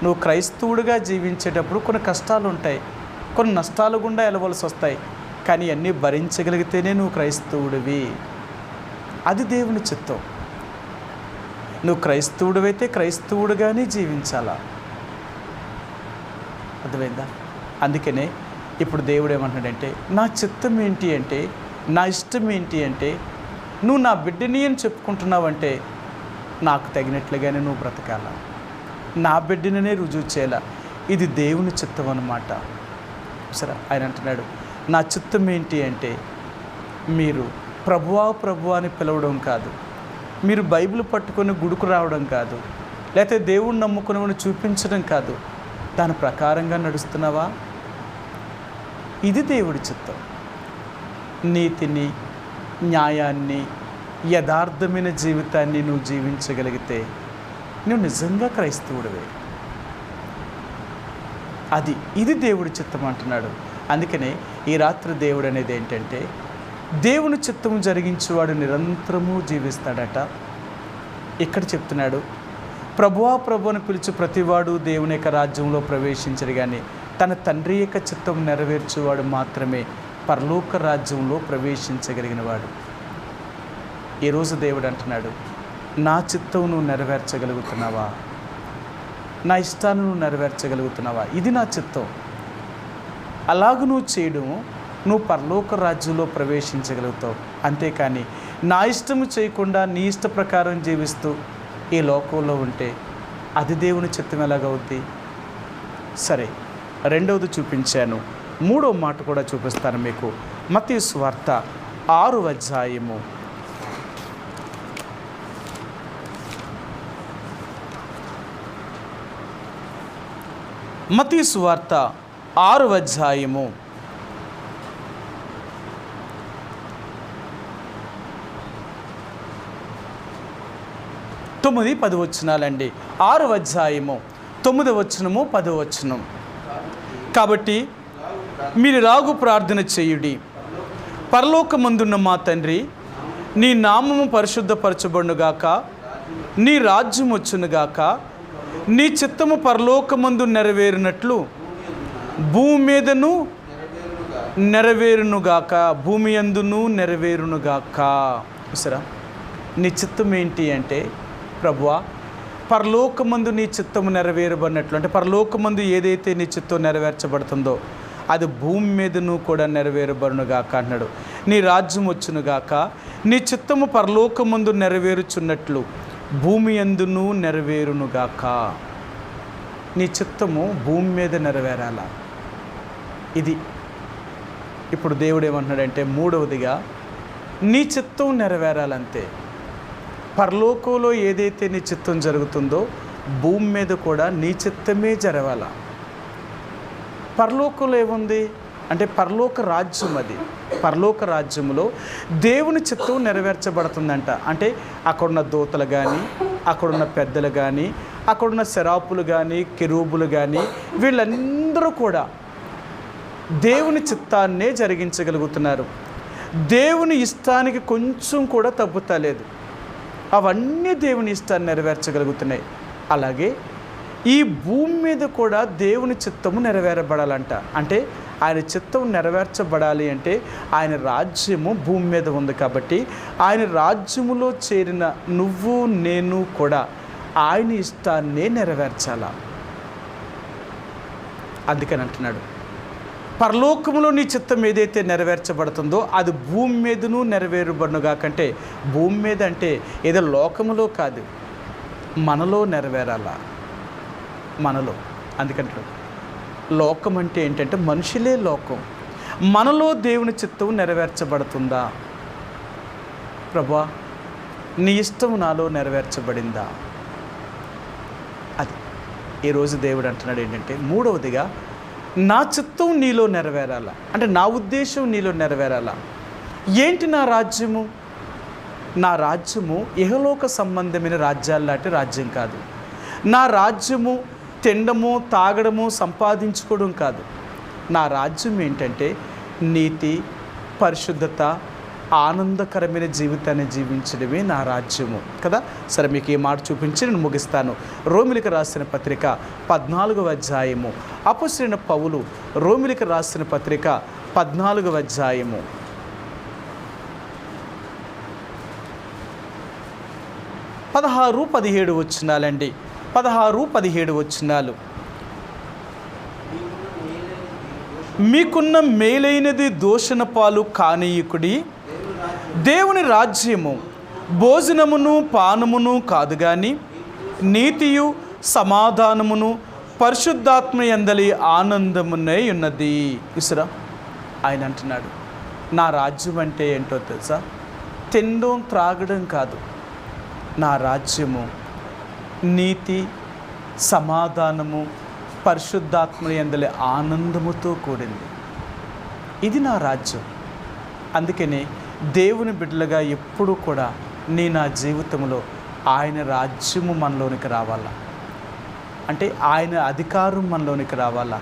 నువ్వు క్రైస్తవుడిగా జీవించేటప్పుడు కొన్ని కష్టాలు ఉంటాయి, కొన్ని నష్టాలు గుండా వెళ్ళవలసి వస్తాయి. కానీ అన్నీ భరించగలిగితేనే నువ్వు క్రైస్తవుడివి. అది దేవుని చిత్తం. నువ్వు క్రైస్తవుడివైతే క్రైస్తవుడిగానే జీవించాలా. అర్థమైందా? అందుకనే ఇప్పుడు దేవుడు ఏమంటున్నాడంటే, నా చిత్తం ఏంటి అంటే, నా ఇష్టం ఏంటి అంటే, నువ్వు నా బిడ్డని అని చెప్పుకుంటున్నావంటే నాకు తగినట్లుగానే నువ్వు బ్రతకాల, నా బిడ్డననే రుజువు చేయాల. ఇది దేవుని చిత్తం అన్నమాట. సరే, ఆయన అంటున్నాడు, నా చిత్తం ఏంటి అంటే, మీరు ప్రభువా ప్రభువా అని పిలవడం కాదు, మీరు బైబిల్ పట్టుకొని గుడుకు రావడం కాదు, లేకపోతే దేవుణ్ణి నమ్ముకుని చూపించడం కాదు, దాని ప్రకారంగా నడుస్తున్నావా? ఇది దేవుడి చిత్తం. నీతిని, న్యాయాన్ని, యథార్థమైన జీవితాన్ని నువ్వు జీవించగలిగితే నువ్వు నిజంగా క్రైస్తవుడివే. ఇది దేవుడి చిత్తం అంటున్నాడు. అందుకనే ఈ రాత్రి దేవుడు అనేది ఏంటంటే, దేవుని చిత్తము జరిగించేవాడు నిరంతరము జీవిస్తాడట. ఇక్కడ చెప్తున్నాడు, ప్రభువా ప్రభు అని పిలిచి ప్రతివాడు దేవుని యొక్క రాజ్యంలో ప్రవేశించడు, కానీ తన తండ్రి యొక్క చిత్తం నెరవేర్చేవాడు మాత్రమే పరలోక రాజ్యంలో ప్రవేశించగలిగిన వాడు. ఈరోజు దేవుడు అంటున్నాడు, నా చిత్తం నువ్వు నెరవేర్చగలుగుతున్నావా? నా ఇష్టాన్ని నువ్వు నెరవేర్చగలుగుతున్నావా? ఇది నా చిత్తం. అలాగ నువ్వు చేయడం, నువ్వు పరలోక రాజ్యంలో ప్రవేశించగలుగుతావు. అంతేకాని నా ఇష్టము చేయకుండా నీ ఇష్ట ప్రకారం జీవిస్తూ ఈ లోకంలో ఉంటే అది దేవుని చిత్తం ఎలాగవుద్ది? సరే, రెండవది చూపించాను, మూడవ మాట కూడా చూపిస్తాను మీకు. మత్తయి సువార్త 6వ అధ్యాయము. మత్తయి సువార్త 6వ అధ్యాయము 9-10 వచనాలండి. 6వ అధ్యాయము 9వ వచనము 10వ వచనం. కాబట్టి మీరు ఇలాగు ప్రార్థన చేయుడి, పరలోకమందున్న మా తండ్రి, నీ నామము పరిశుద్ధపరచబడునుగాక, నీ రాజ్యం వచ్చునుగాక, నీ చిత్తము పరలోకమందు నెరవేరినట్లు భూమి మీదను నెరవేరునుగాక, భూమి యందును నెరవేరునుగాక. సరే, నీ చిత్తం ఏంటి అంటే, ప్రభువా పరలోకమందు నీ చిత్తము నెరవేరబడినట్లు, అంటే పరలోకమందు ఏదైతే నీ చిత్తం నెరవేర్చబడుతుందో అది భూమి మీదను కూడా నెరవేరబడునుగాక అన్నాడు. నీ రాజ్యం వచ్చునుగాక, నీ చిత్తము పరలోకమందు నెరవేరుచున్నట్లు భూమి యందును నెరవేరునుగాక. నీ చిత్తము భూమి మీద నెరవేరాల. ఇది ఇప్పుడు దేవుడు ఏమంటున్నాడంటే, మూడవదిగా నీ చిత్తం నెరవేరాలంతే. పరలోకంలో ఏదైతే నీ చిత్తం జరుగుతుందో భూమి మీద కూడా నీ చిత్తమే జరగాల. పరలోకంలో ఏముంది అంటే పరలోక రాజ్యం. అది పరలోక రాజ్యంలో దేవుని చిత్తం నెరవేర్చబడుతుందంట. అంటే అక్కడున్న దూతలు కానీ, అక్కడున్న పెద్దలు కానీ, అక్కడున్న శరాపులు కానీ, కెరూబులు కానీ, వీళ్ళందరూ కూడా దేవుని చిత్తాన్నే జరిగించగలుగుతున్నారు. దేవుని ఇష్టానికి కొంచెం కూడా తగ్గుతలేదు. అవన్నీ దేవుని ఇష్టాన్ని నెరవేర్చగలుగుతున్నాయి. అలాగే ఈ భూమి మీద కూడా దేవుని చిత్తము నెరవేరబడాలంట. అంటే ఆయన చిత్తం నెరవేర్చబడాలి అంటే ఆయన రాజ్యము భూమి మీద ఉంది. కాబట్టి ఆయన రాజ్యములో చేరిన నువ్వు నేను కూడా ఆయన ఇష్టాన్నే నెరవేర్చాల. అందుకని అంటున్నాడు, పరలోకములో నీ చిత్తం ఏదైతే నెరవేర్చబడుతుందో అది భూమి మీదను నెరవేరుబడునుగా. కంటే భూమి మీద అంటే ఏదో లోకములో కాదు, మనలో నెరవేరాల. మనలో. అందుకంటే లోకం అంటే ఏంటంటే మనుషులే లోకం. మనలో దేవుని చిత్తం నెరవేర్చబడుతుందా? ప్రభువా, నీ ఇష్టం నాలో నెరవేర్చబడిందా? అది ఈరోజు దేవుడు అంటున్నాడు ఏంటంటే, మూడవదిగా నా చిత్తం నీలో నెరవేరాల. అంటే నా ఉద్దేశం నీలో నెరవేరాల. ఏంటి నా రాజ్యము? నా రాజ్యము ఇహలోక సంబంధమైన రాజ్యాల లాంటి రాజ్యం కాదు. నా రాజ్యము తినడము, తాగడము, సంపాదించుకోవడం కాదు. నా రాజ్యం ఏంటంటే నీతి, పరిశుద్ధత, ఆనందకరమైన జీవితాన్ని జీవించడమే నా రాజ్యము కదా. సరే, మీకు ఈ మాట చూపించి నేను ముగిస్తాను. రోమిలికి రాసిన పత్రిక 14వ అధ్యాయము. అపొస్తలుడైన పౌలు రోమిలికి రాసిన పత్రిక 14వ అధ్యాయము 16-17 వచనాలండి. 16-17 వచనాలు. మీకున్న మేలైనది దోషణ పాలు కానీయకుడి. దేవుని రాజ్యము భోజనమును పానమును కాదు కానీ నీతియు సమాధానమును పరిశుద్ధాత్మ యందలి ఆనందమునే ఉన్నది. ఇసురా ఆయన అంటున్నాడు, నా రాజ్యం అంటే ఏంటో తెలుసా? తినడం త్రాగడం కాదు. నా రాజ్యము నీతి, సమాధానము, పరిశుద్ధాత్మ యందలి ఆనందముతో కూడింది. ఇది నా రాజ్యం. అందుకనే దేవుని బిడ్డలుగా ఎప్పుడూ కూడా నా జీవితంలో ఆయన రాజ్యము మనలోనికి రావాలా. అంటే ఆయన అధికారం మనలోనికి రావాలా.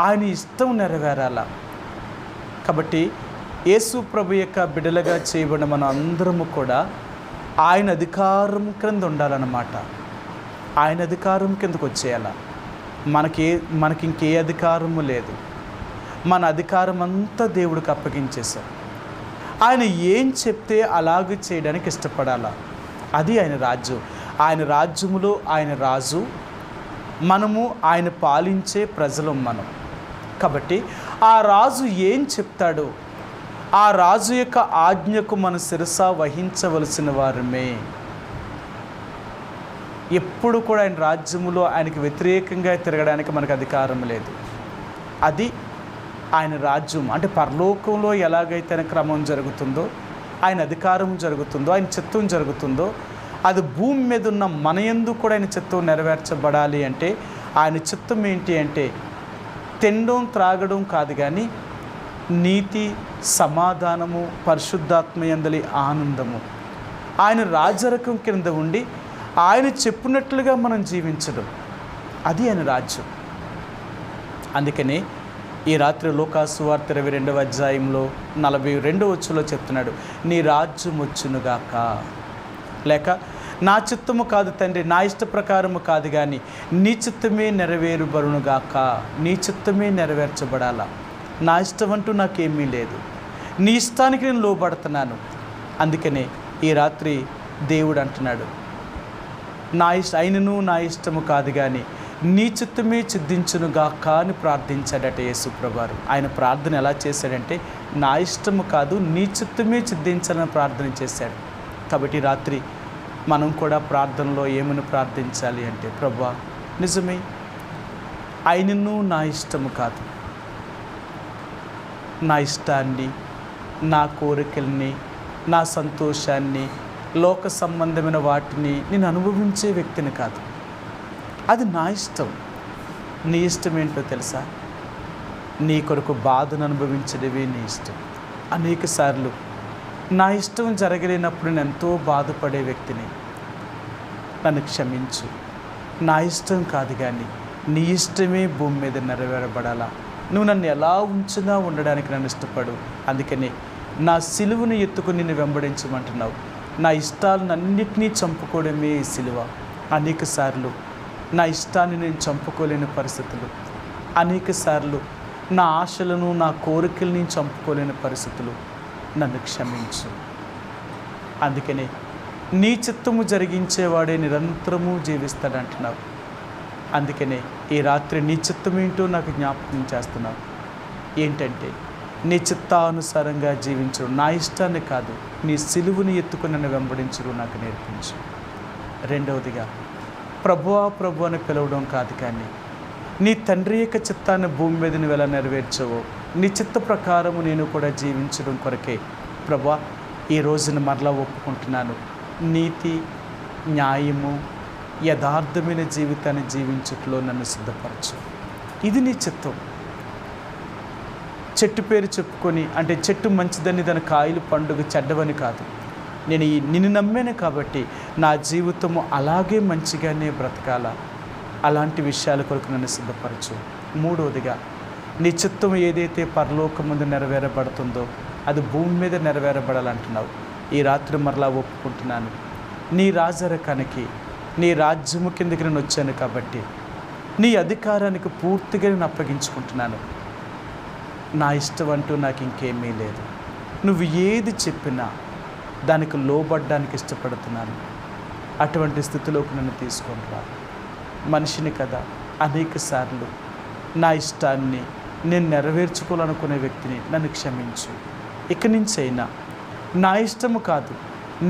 ఆయన ఇష్టం నెరవేరాలా. కాబట్టి యేసు ప్రభు యొక్క బిడ్డలుగా చేయబడిన మన అందరము కూడా ఆయన అధికారం క్రింద ఉండాలన్నమాట. ఆయన అధికారం కిందకు వచ్చేయాల. మనకి ఇంకే అధికారము లేదు. మన అధికారం అంతా దేవుడికి అప్పగించేశాం. ఆయన ఏం చెప్తే అలాగే చేయడానికి ఇష్టపడాలా. అది ఆయన రాజ్యం. ఆయన రాజ్యములో ఆయన రాజు, మనము ఆయన పాలించే ప్రజలం మనం. కాబట్టి ఆ రాజు ఏం చెప్తాడో ఆ రాజు యొక్క ఆజ్ఞకు మన శిరస వహించవలసిన వారమే. ఎప్పుడు కూడా ఆయన రాజ్యములో ఆయనకి వ్యతిరేకంగా తిరగడానికి మనకు అధికారం లేదు. అది ఆయన రాజ్యం. అంటే పరలోకంలో ఎలాగైతే ఆయన క్రమం జరుగుతుందో, ఆయన అధికారం జరుగుతుందో, ఆయన చిత్తం జరుగుతుందో, అది భూమి మీద ఉన్న మన యందు కూడా ఆయన చిత్తం నెరవేర్చబడాలి. అంటే ఆయన చిత్తం ఏంటి అంటే తినడం త్రాగడం కాదు కానీ నీతి, సమాధానము, పరిశుద్ధాత్మ యందలి ఆనందము. ఆయన రాజరకం కింద ఉండి ఆయన చెప్పినట్లుగా మనం జీవించడం, అది ఆయన రాజ్యం. అందుకని ఈ రాత్రి లూకాసు సువార్త 22వ అధ్యాయంలో 42వ వచనంలో చెప్తున్నాడు, నీ రాజ్యం వచ్చునుగాక. లేక నా చిత్తము కాదు తండ్రి, నా ఇష్ట ప్రకారము కాదు కానీ నీ చిత్తమే నెరవేరుబడునుగాక. నీ చిత్తమే నెరవేర్చబడాలా. నా ఇష్టం అంటూ నాకేమీ లేదు. నీ ఇష్టానికి నేను లోబడుతున్నాను. అందుకనే ఈ రాత్రి దేవుడు అంటున్నాడు, అయినను నా ఇష్టము కాదు కానీ నీ చిత్తమే సిద్ధించునుగాక అని ప్రార్థించాడట యేసుప్రభువారు. ఆయన ప్రార్థన ఎలా చేశాడంటే నా ఇష్టము కాదు నీ చిత్తమే సిద్ధించాలని ప్రార్థన చేశాడు. కాబట్టి రాత్రి మనం కూడా ప్రార్థనలో ఏమని ప్రార్థించాలి అంటే, ప్రభువా నిజమే, ఆయనను నా ఇష్టము కాదు, నా ఇష్టాన్ని, నా కోరికల్ని, నా సంతోషాన్ని, లోక సంబంధమైన వాటిని నేను అనుభవించే వ్యక్తిని కాదు. అది నా ఇష్టం. నీ ఇష్టం ఏంటో తెలుసా? నీ కొరకు బాధను అనుభవించడమే నీ ఇష్టం. అనేక సార్లు నా ఇష్టం జరగలేనప్పుడు నేను ఎంతో బాధపడే వ్యక్తిని. నన్ను క్షమించు. నా ఇష్టం కాదు కానీ నీ ఇష్టమే భూమి మీద నెరవేరబడాలా. నువ్వు నన్ను ఎలా ఉంచినా ఉండడానికి నన్ను ఇష్టపడు. అందుకని నా సిలువను ఎత్తుకుని నిన్ను వెంబడించమంటున్నావు. నా ఇష్టాలన్నింటినీ చంపుకోవడమే ఈ సిలువ. అనేక సార్లు నా ఇష్టాన్ని నేను చంపుకోలేని పరిస్థితులు, అనేక సార్లు నా ఆశలను, నా కోరికల్ని చంపుకోలేని పరిస్థితులు. నన్ను క్షమించు. అందుకనే నీ చిత్తము జరిగించేవాడే నిరంతరము జీవిస్తాడంటున్నావు. అందుకనే ఈ రాత్రి నీ చిత్తం ఏంటో నాకు జ్ఞాపకం చేస్తున్నావు. ఏంటంటే నీ చిత్తానుసారంగా జీవించడం, నా ఇష్టాన్ని కాదు, నీ సిలువుని ఎత్తుకుని నన్ను వెంబడించడం నాకు నేర్పించు. రెండవదిగా ప్రభువా ప్రభు అని పిలవడం కాదు కానీ నీ తండ్రి యొక్క చిత్తాన్ని భూమి మీద నువ్వు ఎలా నెరవేర్చవో నీ చిత్త ప్రకారము నేను కూడా జీవించడం కొరకే ప్రభువా ఈ రోజున మరలా ఒప్పుకుంటున్నాను. నీతి, న్యాయము, యథార్థమైన జీవితాన్ని జీవించట్లో నన్ను సిద్ధపరచు. ఇది నీ చిత్తం. చెట్టు పేరు చెప్పుకొని, అంటే చెట్టు మంచిదని దాని కాయలు పండుగ చెడ్డవని కాదు. నేను నిన్ను నమ్మాను కాబట్టి నా జీవితము అలాగే మంచిగానే బ్రతకాల. అలాంటి విషయాల కొరకు నన్ను సిద్ధపరచు. మూడవదిగా నీ చిత్తం ఏదైతే పరలోకం ముందు నెరవేరబడుతుందో అది భూమి మీద నెరవేరబడాలంటున్నావు. ఈ రాత్రి మరలా ఒప్పుకుంటున్నాను. నీ రాజరకానికి, నీ రాజ్యము కిందకి నేను వచ్చాను కాబట్టి నీ అధికారానికి పూర్తిగా నేను అప్పగించుకుంటున్నాను. నా ఇష్టం అంటూ నాకు ఇంకేమీ లేదు. నువ్వు ఏది చెప్పినా దానికి లోబడ్డానికి ఇష్టపడుతున్నాను. అటువంటి స్థితిలోకి నన్ను తీసుకొని రా. మనిషిని కదా, అనేక సార్లు నా ఇష్టాన్ని నేను నెరవేర్చుకోవాలనుకునే వ్యక్తిని. నన్ను క్షమించు. ఇక నుంచి అయినా నా ఇష్టము కాదు,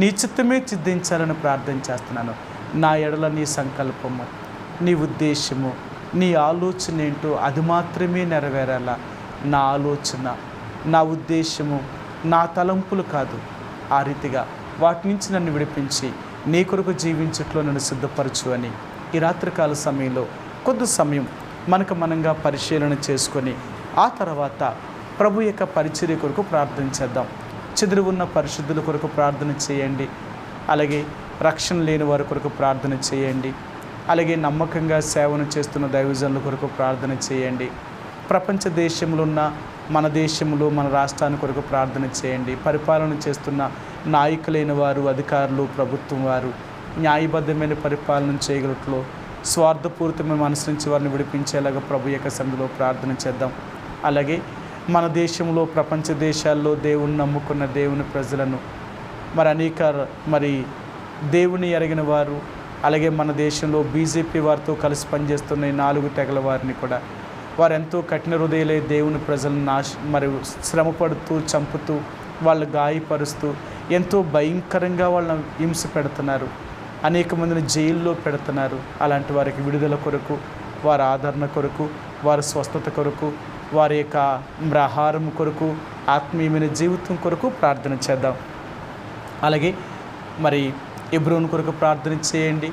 నీ చిత్తమే సిద్ధించాలని ప్రార్థన చేస్తున్నాను. నా ఎడల నీ సంకల్పము, నీ ఉద్దేశము, నీ ఆలోచన ఏంటో అది మాత్రమే నెరవేరాలా. నా ఆలోచన, నా ఉద్దేశము, నా తలంపులు కాదు. ఆ రీతిగా వాటి నుంచి నన్ను విడిపించి నీ కొరకు జీవించట్లో నన్ను సిద్ధపరచు అని ఈ రాత్రికాల సమయంలో కొద్ది సమయం మనంగా పరిశీలన చేసుకొని ఆ తర్వాత ప్రభు యొక్క పరిచర్య కొరకు ప్రార్థన చేద్దాం. చెదిరి ఉన్న పరిశుద్ధుల కొరకు ప్రార్థన చేయండి. అలాగే రక్షణ లేని వారి కొరకు ప్రార్థన చేయండి. అలాగే నమ్మకంగా సేవను చేస్తున్న దైవజనుల కొరకు ప్రార్థన చేయండి. ప్రపంచ దేశంలో ఉన్న మన దేశంలో, మన రాష్ట్రాన్ని కొరకు ప్రార్థన చేయండి. పరిపాలన చేస్తున్న నాయకులైన వారు, అధికారులు, ప్రభుత్వం వారు న్యాయబద్ధమైన పరిపాలన చేయగలట్లో స్వార్థపూరితమైన మనసు నుంచి వారిని విడిపించేలాగా ప్రభు యొక్క సన్నిధిలో ప్రార్థన చేద్దాం. అలాగే మన దేశంలో, ప్రపంచ దేశాల్లో దేవుని నమ్ముకున్న దేవుని ప్రజలను, అనేక దేవుని ఎరిగిన వారు, అలాగే మన దేశంలో బీజేపీ వారితో కలిసి పనిచేస్తున్న ఈ 4 తెగల వారిని కూడా, వారు ఎంతో కఠిన హృదయులై దేవుని ప్రజలను శ్రమపడుతూ, చంపుతూ, వాళ్ళు గాయపరుస్తూ ఎంతో భయంకరంగా వాళ్ళని హింస పెడుతున్నారు. అనేక మందిని జైల్లో పెడుతున్నారు. అలాంటి వారికి విడుదల కొరకు, వారి ఆదరణ కొరకు, వారి స్వస్థత కొరకు, వారి యొక్క ఆహారం కొరకు, ఆత్మీయమైన జీవితం కొరకు ప్రార్థన చేద్దాం. అలాగే హెబ్రోను కొరకు ప్రార్థన చేయండి.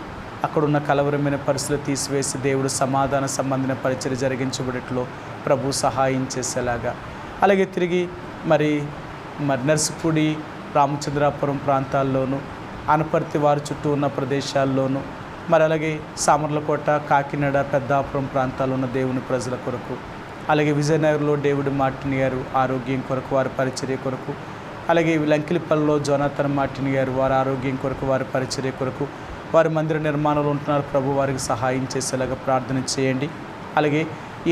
అక్కడున్న కలవరమైన పరిస్థితులు తీసివేసి దేవుడు సమాధాన సంబంధమైన పరిచర్య జరిగించబడట్లో ప్రభు సహాయం చేసేలాగా. అలాగే తిరిగి నర్సిపూడి, రామచంద్రాపురం ప్రాంతాల్లోనూ, అనపర్తి వారి చుట్టూ ఉన్న ప్రదేశాల్లోనూ, అలాగే సామర్లకోట, కాకినాడ, పెద్దాపురం ప్రాంతాల్లో ఉన్న దేవుని ప్రజల కొరకు, అలాగే విజయనగరంలో డేవిడ్ మార్టిన్ గారు ఆరోగ్యం కొరకు, వారి పరిచర్య కొరకు, అలాగే లంకిలిపల్లిలో జోనాథన్ మార్టిన్ గారు వారి ఆరోగ్యం కొరకు, వారి పరిచర్య కొరకు, వారి మందిర నిర్మాణంలో ఉంటున్నారు. ప్రభు వారికి సహాయం చేసేలాగా ప్రార్థన చేయండి. అలాగే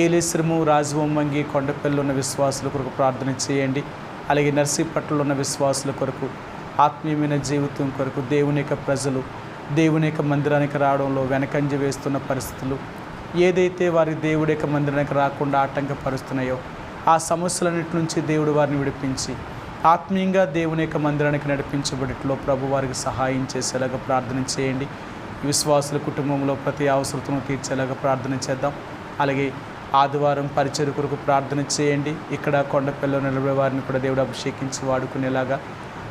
ఏలేశ్వరము, రాజవొమ్మంగి, కొండపల్లి ఉన్న విశ్వాసుల కొరకు ప్రార్థన చేయండి. అలాగే నర్సీపట్నంలో ఉన్న విశ్వాసుల కొరకు, ఆత్మీయమైన జీవితం కొరకు, దేవుని యొక్క ప్రజలు దేవుని యొక్క మందిరానికి రావడంలో వెనకంజ వేస్తున్న పరిస్థితులు ఏదైతే వారి దేవుడి యొక్క మందిరానికి రాకుండా ఆటంకపరుస్తున్నాయో ఆ సమస్యలన్నిటి నుంచి దేవుడు వారిని విడిపించి ఆత్మీయంగా దేవుని యొక్క మందిరానికి నడిపించబడిట్లో ప్రభు వారికి సహాయం చేసేలాగా ప్రార్థన చేయండి. విశ్వాసుల కుటుంబంలో ప్రతి అవసరతను తీర్చేలాగా ప్రార్థన చేద్దాం. అలాగే ఆదివారం పరిచర్య కొరకు ప్రార్థన చేయండి. ఇక్కడ కొండపల్లిలో నిలబడే వారిని కూడా దేవుడు అభిషేకించి వాడుకునేలాగా.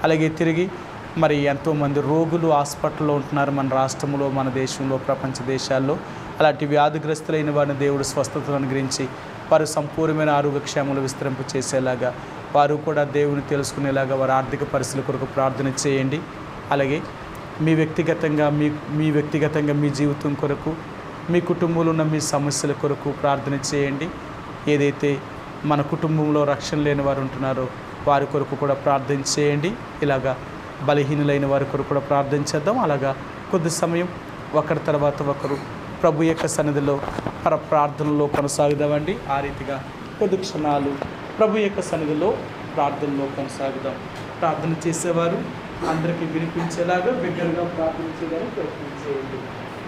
అలాగే తిరిగి మరి ఎంతోమంది రోగులు హాస్పిటల్లో ఉంటున్నారు మన రాష్ట్రంలో, మన దేశంలో, ప్రపంచ దేశాల్లో. అలాంటి వ్యాధిగ్రస్తులైన వారిని దేవుడు స్వస్థతను అనుగ్రహించి వారు సంపూర్ణమైన ఆరోగ్యక్షేమాలు విస్తరింప చేసేలాగా, వారు కూడా దేవుని తెలుసుకునేలాగా వారి ఆర్థిక పరిస్థితుల కొరకు ప్రార్థన చేయండి. అలాగే మీ వ్యక్తిగతంగా మీ జీవితం కొరకు, మీ కుటుంబంలో ఉన్న మీ సమస్యల కొరకు ప్రార్థన చేయండి. ఏదైతే మన కుటుంబంలో రక్షణ లేని వారు ఉంటున్నారో వారి కొరకు కూడా ప్రార్థన చేయండి. ఇలాగా బలహీనులైన వారి కొరకు కూడా ప్రార్థన చేద్దాం. అలాగా కొద్ది సమయం ఒకరి తర్వాత ఒకరు ప్రభు యొక్క సన్నిధిలో ప్రార్థనలో కొనసాగుదామండి. ఆ రీతిగా కొద్ది క్షణాలు ప్రభు యొక్క సన్నిధిలో ప్రార్థనలో కొనసాగుదాం. ప్రార్థన చేసేవారు అందరికీ వినిపించేలాగా బిగ్గరగా ప్రార్థన చేయడానికి ప్రయత్నం చేయండి.